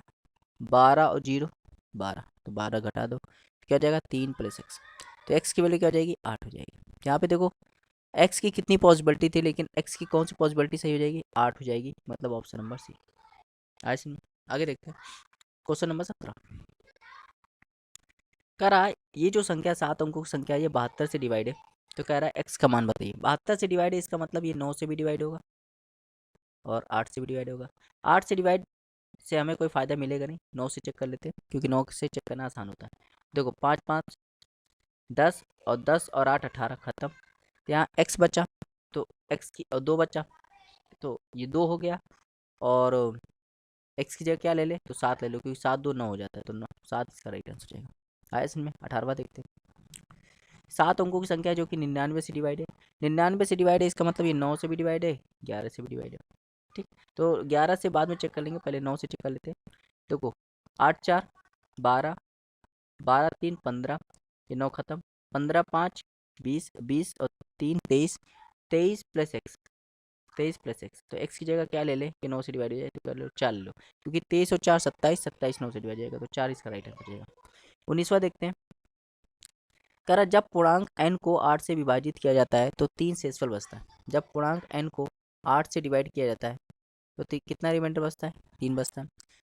12 और 0 12, तो 12 घटा दो, तो क्या हो जाएगा 3 प्लस एक्स। तो एक्स की वैल्यू क्या हो जाएगी 8 हो जाएगी। यहाँ पे देखो एक्स की कितनी पॉसिबिलिटी थी, लेकिन एक्स की कौन सी पॉसिबिलिटी सही हो जाएगी 8 हो जाएगी, मतलब ऑप्शन नंबर सी। आगे सुनिए, आगे देखते हैं क्वेश्चन नंबर 17। कह रहा है ये जो संख्या 7 अंकों की संख्या है ये 72 से डिवाइड है, तो कह रहा है एक्स का मान बताइए। 72 से डिवाइड है, इसका मतलब ये 9 से भी डिवाइड होगा और 8 से भी डिवाइड होगा। 8 से डिवाइड से हमें कोई फ़ायदा मिलेगा नहीं, 9 से चेक कर लेते हैं, क्योंकि 9 से चेक करना आसान होता है। देखो 5 5 10, और 10 और 8 18 खत्म, तो यहाँ एक्स बचा, तो एक्स की और 2 बचा, तो ये 2 हो गया, और एक्स की जगह क्या ले ले, तो 7 ले लो, क्योंकि 7 2 9 हो जाता है, तो 9 7 इसका राइट आंसर जाएगा। आया इसमें 18वां देखते हैं। 7 अंकों की संख्या है जो कि 99 से डिवाइड है, 99 से डिवाइड है, इसका मतलब ये 9 से भी डिवाइड है, 11 से भी डिवाइड है, ठीक। तो 11 से बाद में चेक कर लेंगे, पहले 9 से चेक कर लेते हैं। देखो 8 4 12, 12 3 15, ये 9 खत्म, 15 5 20, 20 और 3 23, 23 प्लस एक्स, 23 प्लस एक्स, तो एक्स की जगह क्या ले ले कि 9 से डिवाइड हो जाए, तो कर लो 4 ले लो, क्योंकि 23 और 4 27, 27 9 से डिवाइड हो जाएगा, तो 4 इसका राइट आंसर जाएगा। 19वां देखते हैं। कह रहा जब पूर्णांक n को 8 से विभाजित किया जाता है तो 3 शेषफल बचता है। जब पूर्णांक n को 8 से डिवाइड किया जाता है तो कितना रिमाइंडर बचता है, 3 बचता है।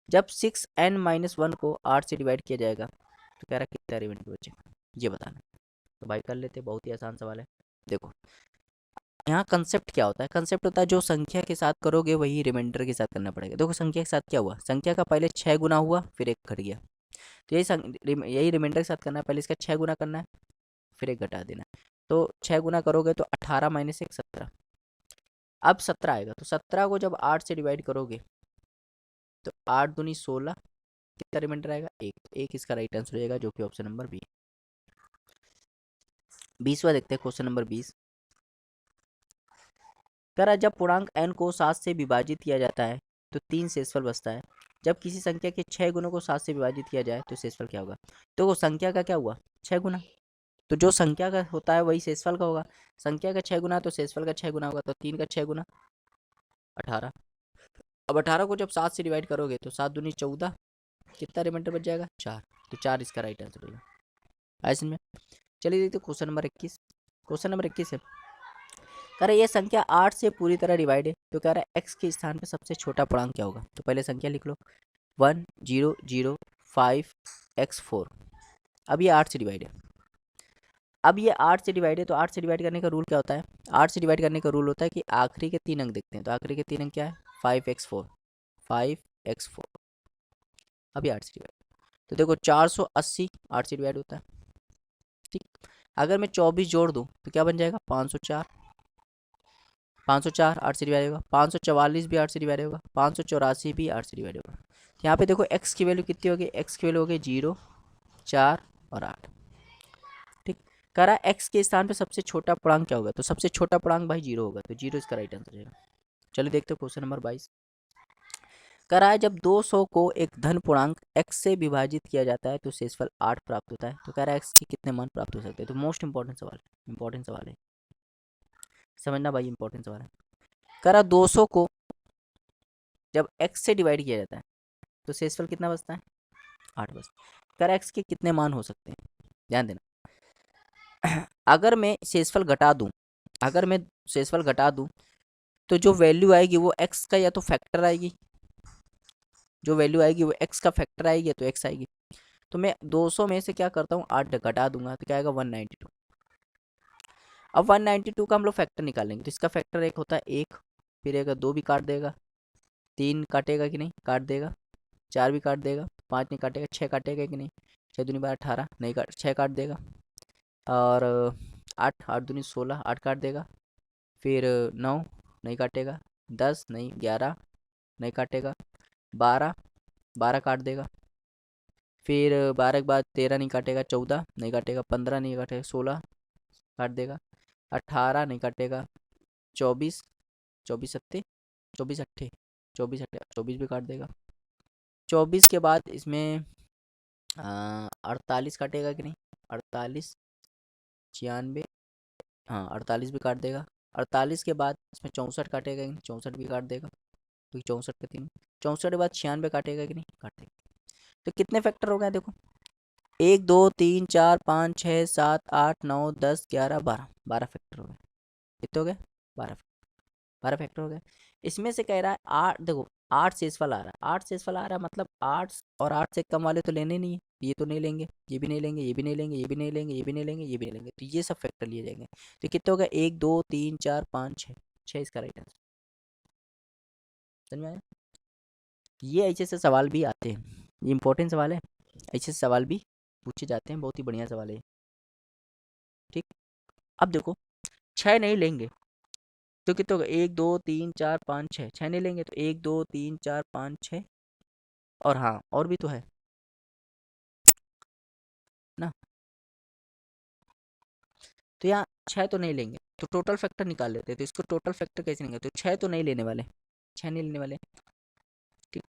जब 6n-1 को 8 से डिवाइड किया जाएगा तो कह रहा कितना रिमाइंडर बचेगा, ये बताना। तो भाई कर लेते, बहुत ही आसान सवाल है। देखो यहाँ कंसेप्ट क्या होता है, कंसेप्ट होता है जो संख्या के साथ करोगे वही रिमाइंडर के साथ करना पड़ेगा। देखो संख्या के साथ क्या हुआ, संख्या का पहले 6 गुना हुआ, फिर 1 घट गया, तो यही रिमाइंडर के साथ करना है, पहले इसका 6 गुना करना है, फिर 1 घटा देना है। तो 6 गुना करोगे तो 18 माइनस 1 17, अब 17 आएगा, तो 17 को जब 8 से डिवाइड करोगे तो 8 दूनी 16, कितना रिमाइंडर आएगा 1, तो 1 इसका राइट आंसर हो जाएगा, जो कि ऑप्शन नंबर बी। 20वां देखते हैं, क्वेश्चन नंबर 20। कह रहा है जब पूर्णांक n को 7 से विभाजित किया जाता है तो 3 शेषफल बचता है। जब किसी संख्या के 6 गुणों को 7 से विभाजित किया जाए तो शेषफल क्या होगा। तो वो संख्या का क्या हुआ 6 गुना, तो जो संख्या का होता है वही शेषफल का होगा। संख्या का 6 गुना तो शेषफल का 6 गुना होगा, तो 3 का 6 गुना 18। अब 18 को जब 7 से डिवाइड करोगे तो 7 दूनी 14, कितना रिमाइंडर बच जाएगा 4, तो 4 इसका राइट आंसर होगा। आइए में चलिए देखते क्वेश्चन नंबर 21। क्वेश्चन नंबर 21 है, कह रहा है ये संख्या 8 से पूरी तरह डिवाइड है, तो कह रहा है x के स्थान पे सबसे छोटा पूर्णांक क्या होगा। तो पहले संख्या लिख लो 1 0 0 5 x4। अब ये 8 से डिवाइड है, अब ये 8 से डिवाइड है, तो 8 से डिवाइड करने का रूल क्या होता है, 8 से डिवाइड करने का रूल होता है कि आखिरी के 3 अंक देखते हैं। तो आखिरी के 3 अंक क्या है 5x4, 5x4। अब ये 8 से डिवाइड, तो देखो 480 8 से डिवाइड होता है, ठीक। अगर मैं 24 जोड़ दूँ तो क्या बन जाएगा 504, 504 8 से डिवाइड होगा, 544 भी 8 से डिवाइड होगा, 584 भी 8 से डिवाइड होगा। तो यहाँ पे देखो x की वैल्यू कितनी होगी, x की वैल्यू होगी 0 4 और 8, ठीक। कह रहा है x के स्थान पे सबसे छोटा पूर्णांक क्या होगा, तो सबसे छोटा पूर्णांक भाई 0 होगा, तो 0 इसका राइट आंसर रहेगा। चलिए देखते हो क्वेश्चन नंबर 22। कह रहा है जब 200 को एक धन पूर्णांक x से विभाजित किया जाता है तो शेषफल 8 प्राप्त होता है। तो कह रहा है x के कितने मान प्राप्त हो सकते हैं। तो मोस्ट इंपॉर्टेंट सवाल, इंपॉर्टेंट सवाल है, समझना भाई, इंपॉर्टेंट सवाल है। कह रहा 200 को जब x से डिवाइड किया जाता है तो शेषफल कितना बचता है 8 बचता है। कह रहा है x के कितने मान हो सकते हैं, ध्यान देना। अगर मैं शेषफल घटा दूं, अगर मैं शेषफल घटा दूं तो जो वैल्यू आएगी वो x का या तो फैक्टर आएगी, जो वैल्यू आएगी वो x का फैक्टर आएगी या तो x आएगी। तो मैं 200 में से क्या करता हूँ 8 घटा दूंगा तो क्या आएगा 192। अब 192 का हम लोग फैक्टर निकालेंगे, तो इसका फैक्टर एक होता है 1, फिर एक 2 भी काट देगा, 3 काटेगा कि नहीं, काट देगा, 4 भी काट देगा, 5 नहीं काटेगा, 6 काटेगा कि नहीं, 6 दूनी 12 18 नहीं काट, 6 काट देगा, और 8 8 दूनी 16 8 काट देगा, फिर 9 नहीं काटेगा, 10 नहीं 11 नहीं काटेगा, 12 12 काट देगा, फिर 12 के बाद 13 नहीं काटेगा, 14 नहीं काटेगा, 15 नहीं काटेगा, 16 काट देगा, 18 नहीं काटेगा, 24 24 सत्ते 24 अट्ठे 24 अट्ठे 24 भी काट देगा, 24 के बाद इसमें 48 काटेगा कि नहीं, 48 96, हाँ 48 भी काट देगा, 48 के बाद इसमें 64 काटेगा कि नहीं, 64 भी काट देगा, क्योंकि 64 के 3, 64 के बाद 96 काटेगा कि नहीं, काटेगा। तो कितने फैक्टर हो गए देखो, 1 2 3 4 5 6 7 8 9 10 11 12, 12 फैक्टर हो गए। कितने हो गए 12, 12 फैक्टर हो गए। इसमें से कह रहा है 8, देखो 8 शेषफल आ रहा है, 8 शेषफल आ रहा है, मतलब 8 और 8 से कम वाले तो लेने नहीं है, ये तो नहीं लेंगे, ये भी नहीं लेंगे, ये भी नहीं लेंगे, ये भी नहीं लेंगे, ये भी नहीं लेंगे, ये भी नहीं लेंगे, तो ये सब फैक्टर लिए जाएंगे। तो कितने हो गए 1 2 3 4 5 6, 6 इसका राइट आंसर। समझ में आया। ये ऐसे से सवाल भी आते हैं, ये इंपॉर्टेंट सवाल है, ऐसे सवाल भी पूछे जाते हैं, बहुत ही बढ़िया सवाल है, ठीक। अब देखो 6 नहीं लेंगे तो कितने होगा 1 2 3 4 5 6, 6 नहीं लेंगे तो 1 2 3 4 5 6, और हाँ और भी तो है ना, तो यहाँ 6 तो नहीं लेंगे, तो टोटल फैक्टर निकाल लेते हैं। तो इसको टोटल फैक्टर कैसे निकालेंगे, तो 6 तो नहीं लेने वाले, 6 नहीं लेने वाले, ठीक।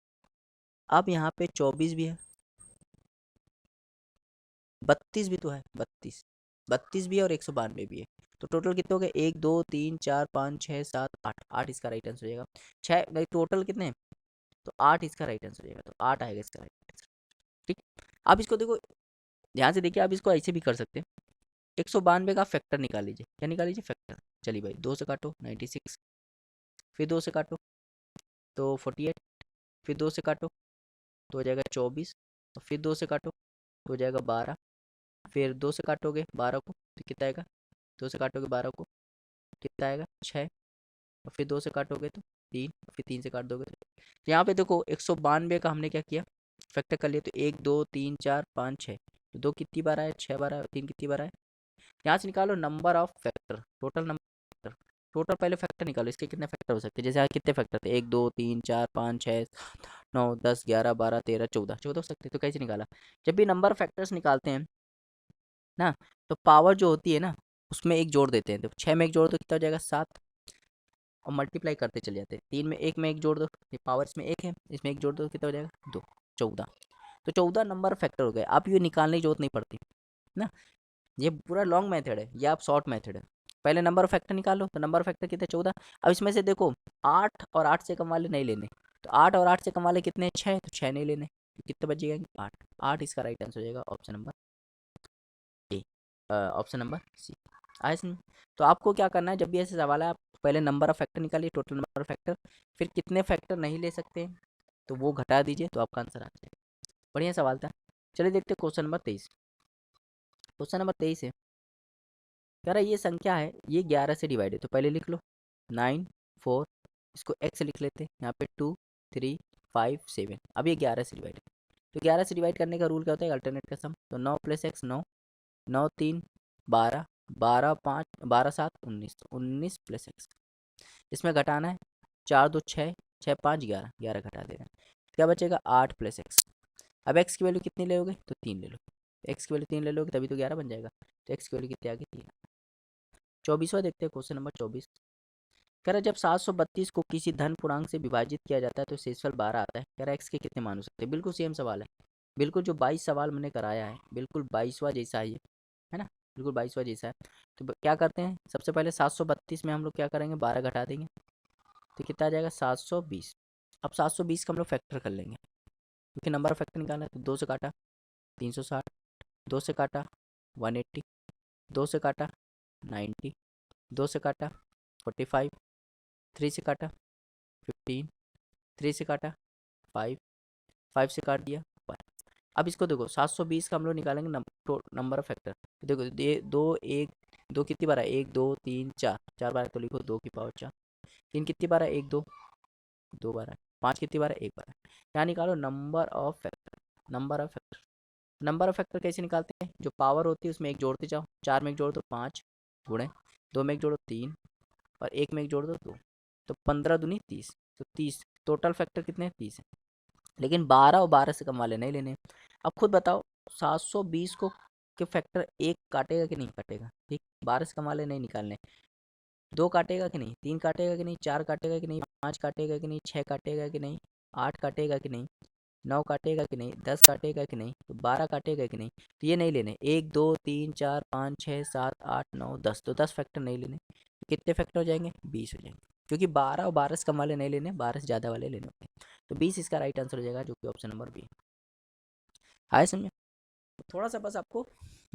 अब यहाँ पे 24 भी है, 32 भी तो है, 32 32 भी है और 192 भी है, तो टोटल कितने हो गए 1 2 3 4 5 6 7 8, 8 इसका राइट आंसर हो जाएगा। 6 नहीं, टोटल कितने हैं, तो 8 इसका राइट आंसर हो जाएगा, तो 8 आएगा इसका राइट आंसर, ठीक। अब इसको देखो ध्यान से देखिए, आप इसको ऐसे भी कर सकते हैं, 192 का फैक्टर निकाल लीजिए, क्या निकाल लीजिए फैक्टर, चलिए भाई 2 से काटो 96, फिर 2 से काटो तो 48, फिर 2 से काटो तो हो जाएगा 24, और फिर 2 से काटो तो हो जाएगा 12, फिर 2 से काटोगे 12 को तो कितना आएगा, 2 से काटोगे 12 को कितना आएगा 6, और फिर 2 से काटोगे तो 3, और फिर 3 से काट दोगे तो यहाँ पे देखो 192 का हमने क्या किया फैक्टर कर लिया, तो 1 2 3 4 5 6, तो 2 कितनी बार आया 6 बार आया, 3 कितनी बार आया, यहाँ से निकालो number of factor, total number, total पहले फैक्टर निकालो, इसके कितने फैक्टर हो सकते हैं, जैसे यहाँ कितने फैक्टर थे 1 2 3 4 5 6 9 10 11 12 13 14, 14 हो सकते हैं। तो कैसे निकाला, जब भी नंबर फैक्टर्स निकालते हैं ना, तो पावर जो होती है ना उसमें एक जोड़ देते हैं, तो 6 में एक जोड़ दो कितना हो जाएगा 7, और मल्टीप्लाई करते चले जाते हैं, 3 में एक जोड़ दो, ये पावर इसमें एक है, इसमें एक जोड़ दो कितना हो जाएगा 2, 14, तो 14 नंबर फैक्टर हो गए। आप ये निकालने की जरूरत नहीं पड़ती ना, ये पूरा लॉन्ग मेथड है, ये आप शॉर्ट मेथड है, पहले नंबर फैक्टर निकालो, तो नंबर फैक्टर कितने 14। अब इसमें से देखो 8 और 8 से कम वाले नहीं लेने, तो 8 और 8 से कम वाले कितने 6, तो 6 नहीं लेने, तो कितने बच जाएंगे 8, 8 इसका राइट आंसर हो जाएगा option number A, option number C. आया समझ? तो आपको क्या करना है, जब भी ऐसे सवाल है आप पहले नंबर ऑफ फैक्टर निकालिए, टोटल नंबर ऑफ फैक्टर, फिर कितने फैक्टर नहीं ले सकते हैं तो वो घटा दीजिए, तो आपका आंसर आ जाएगा। बढ़िया सवाल था। चलिए देखते हैं क्वेश्चन नंबर 23। क्वेश्चन नंबर 23 है, कह रहा है ये संख्या है, ये 11 से डिवाइड है, तो पहले लिख लो 9 4, इसको x लिख लेते हैं, यहाँ पे 2 3 5 7। अब ये 11 से डिवाइड है, तो 11 से डिवाइड करने का रूल क्या होता है, अल्टरनेट का सम। तो 9 + x 9, 9 3 12, 12 5 12 7 19, 19 + x। इसमें घटाना है, 4 2 6, 6 5 11, 11 घटा देना है, क्या बचेगा 8 + x। अब x की वैल्यू कितनी लोगे, तो 3 ले लो, x की वैल्यू 3 ले लोगे तभी तो 11 बन जाएगा, तो x की वैल्यू कितनी आ गई 3। 24वां देखते हैं, क्वेश्चन नंबर 24। कह रहा है जब 732 को किसी धन पूर्णांक से विभाजित किया जाता है तो शेषफल 12 आता है। कह रहा है x के कितने मान हो सकते हैं। बिल्कुल सेम सवाल है, बिल्कुल जो 22 सवाल मैंने कराया है बिल्कुल 22वां जैसा है ये, है ना, बिल्कुल 22वां जैसा है। तो क्या करते हैं, सबसे पहले 732 में हम लोग क्या करेंगे, 12 घटा देंगे, तो कितना आ जाएगा 720। अब 720 का हम लोग फैक्टर कर लेंगे, क्योंकि नंबर ऑफ फैक्टर निकालना है। तो 2 से काटा 360, 2 से काटा 180, 2 से काटा 90, 2 से काटा 45, 3 से काटा 15, 3 से काटा 5, 5 से काट दिया 1। अब इसको देखो 720 का हम लोग निकालेंगे नंबर ऑफ फैक्टर। देखो ये दो एक, दो कितनी बार है, 1 2 3 4, 4 बार है, तो लिखो 2 की पावर 4। 3 कितनी बार है, 1 2, 2 बार है। 5 कितनी बार है, 1 बार है। यहाँ निकालो number of factor. Number of factor, number of factor कैसे निकालते हैं, जो पावर होती है उसमें एक जोड़ते जाओ। 4 में एक जोड़ दो 5, गुणे 2 में एक जोड़ो 3, और 1 में एक जोड़ दो 2, तो 15 दूनी 30, तो 30 टोटल फैक्टर कितने हैं, 30 है। लेकिन 12 और 12 से कम वाले नहीं लेने। अब खुद बताओ 720 को के फैक्टर 1 काटेगा कि नहीं काटेगा, ठीक, 12 से कम वाले नहीं निकालने। 2 काटेगा कि नहीं, 3 काटेगा कि नहीं, 4 काटेगा कि नहीं, 5 काटेगा कि नहीं, 6 काटेगा कि नहीं, 8 काटेगा कि नहीं, 9 काटेगा कि नहीं, 10 काटेगा कि नहीं, तो 12 काटेगा कि नहीं, तो ये नहीं लेने। 1 2 3 4 5 6 7 8 9 10, तो 10 फैक्टर नहीं लेने। तो कितने फैक्टर हो जाएंगे, 20 हो जाएंगे, क्योंकि 12 और 12 से कम वाले नहीं लेने, 12 से ज़्यादा वाले लेने होते हैं। तो 20 इसका राइट आंसर हो जाएगा, जो कि ऑप्शन नंबर बी। हाय समझे, थोड़ा सा बस आपको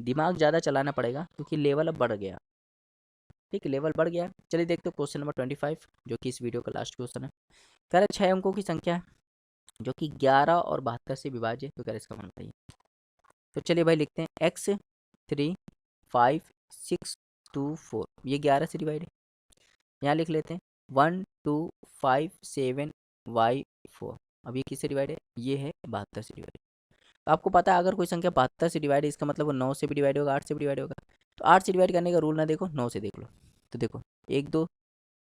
दिमाग ज़्यादा चलाना पड़ेगा, क्योंकि लेवल अब बढ़ गया, ठीक है, लेवल बढ़ गया। चलिए देखते हो क्वेश्चन नंबर 25, जो कि इस वीडियो का लास्ट क्वेश्चन है। कह रहे 6 अंकों की संख्या है जो कि 11 और 72 से विभाज्य है, तो कह रहे इसका मान बताइए। तो चलिए भाई लिखते हैं x 3 5 6 2 4, ये 11 से डिवाइड है। यहाँ लिख लेते हैं 1 2 5 7 y 4, अब ये किससे डिवाइड है, ये है 72 से डिवाइड है। तो आपको पता है अगर कोई संख्या 72 से डिवाइड है, इसका मतलब वो 9 से भी डिवाइड होगा, 8 से भी डिवाइड होगा। तो 8 से डिवाइड करने का रूल ना देखो, 9 से देख लो। तो देखो 1 2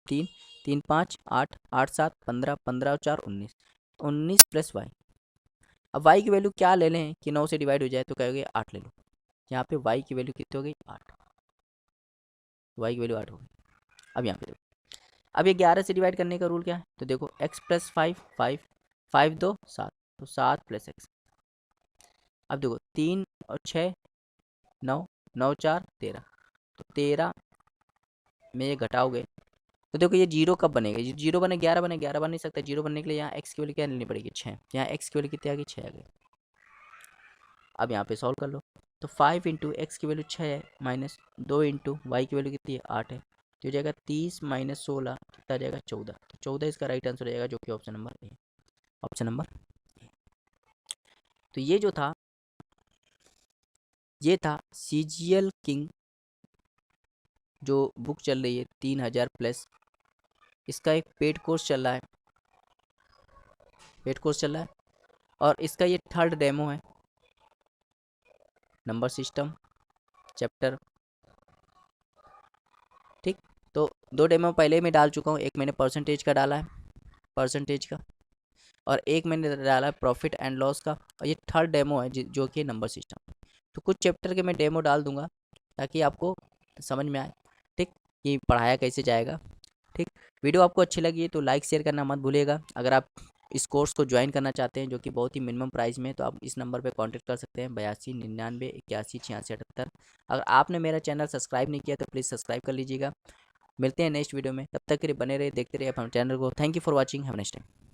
3 3 5 8 8 7 15, 15 और 4 19, 19 + y। अब y की वैल्यू क्या ले लें कि 9 से डिवाइड हो जाए, तो कहोगे 8 ले लो। यहाँ पे y की वैल्यू कितनी हो गई, 8, y की वैल्यू 8 हो गई। अब यहाँ पे देखो, अब ये 11 से डिवाइड करने का रूल क्या है, तो देखो x + 5 5, 5 2 7, तो 7 + x। अब देखो 3 और 6 9, 9 4 13, तो 13 में ये घटाओगे, तो देखो ये जीरो कब बनेगा, ये जीरो बने 11 बने, 11 बन नहीं सकता। जीरो बनने के लिए यहाँ x की वैल्यू क्या लेनी पड़ेगी, 6। यहाँ x की वैल्यू कितनी आ गई, 6 आ गई। अब यहाँ पे सॉल्व कर लो, तो 5 इंटू एक्स की वैल्यू 6 है, माइनस 2 इंटू वाई की वैल्यू कितनी है, 8 है, तो हो जाएगा 30 - 16, कितना आ जाएगा 14। तो 14 इसका राइट आंसर हो जाएगा, जो कि option number A. Option number ए। तो ये जो था, ये था CGL किंग, जो बुक चल रही है 3000+, इसका एक पेड कोर्स चल रहा है, पेड कोर्स चल रहा है, और इसका ये 3rd डेमो है, नंबर सिस्टम चैप्टर, ठीक। तो 2 डेमो पहले मैं डाल चुका हूँ, एक मैंने परसेंटेज का डाला है, परसेंटेज का, और एक मैंने डाला है प्रॉफिट एंड लॉस का, और ये 3rd डेमो है जो कि नंबर सिस्टम। तो कुछ चैप्टर के मैं डेमो डाल दूंगा ताकि आपको समझ में आए, ठीक, कि पढ़ाया कैसे जाएगा, ठीक। वीडियो आपको अच्छी लगी तो लाइक शेयर करना मत भूलिएगा। अगर आप इस कोर्स को ज्वाइन करना चाहते हैं, जो कि बहुत ही मिनिमम प्राइस में है, तो आप इस नंबर पे कांटेक्ट कर सकते हैं, 82 99 81 86 78। अगर आपने मेरा चैनल सब्सक्राइब नहीं किया तो प्लीज़ सब्सक्राइब कर लीजिएगा। मिलते हैं नेक्स्ट वीडियो में, तब तक के लिए बने रहिए, देखते रहिए अपने चैनल को। Thank you for watching, have a nice time.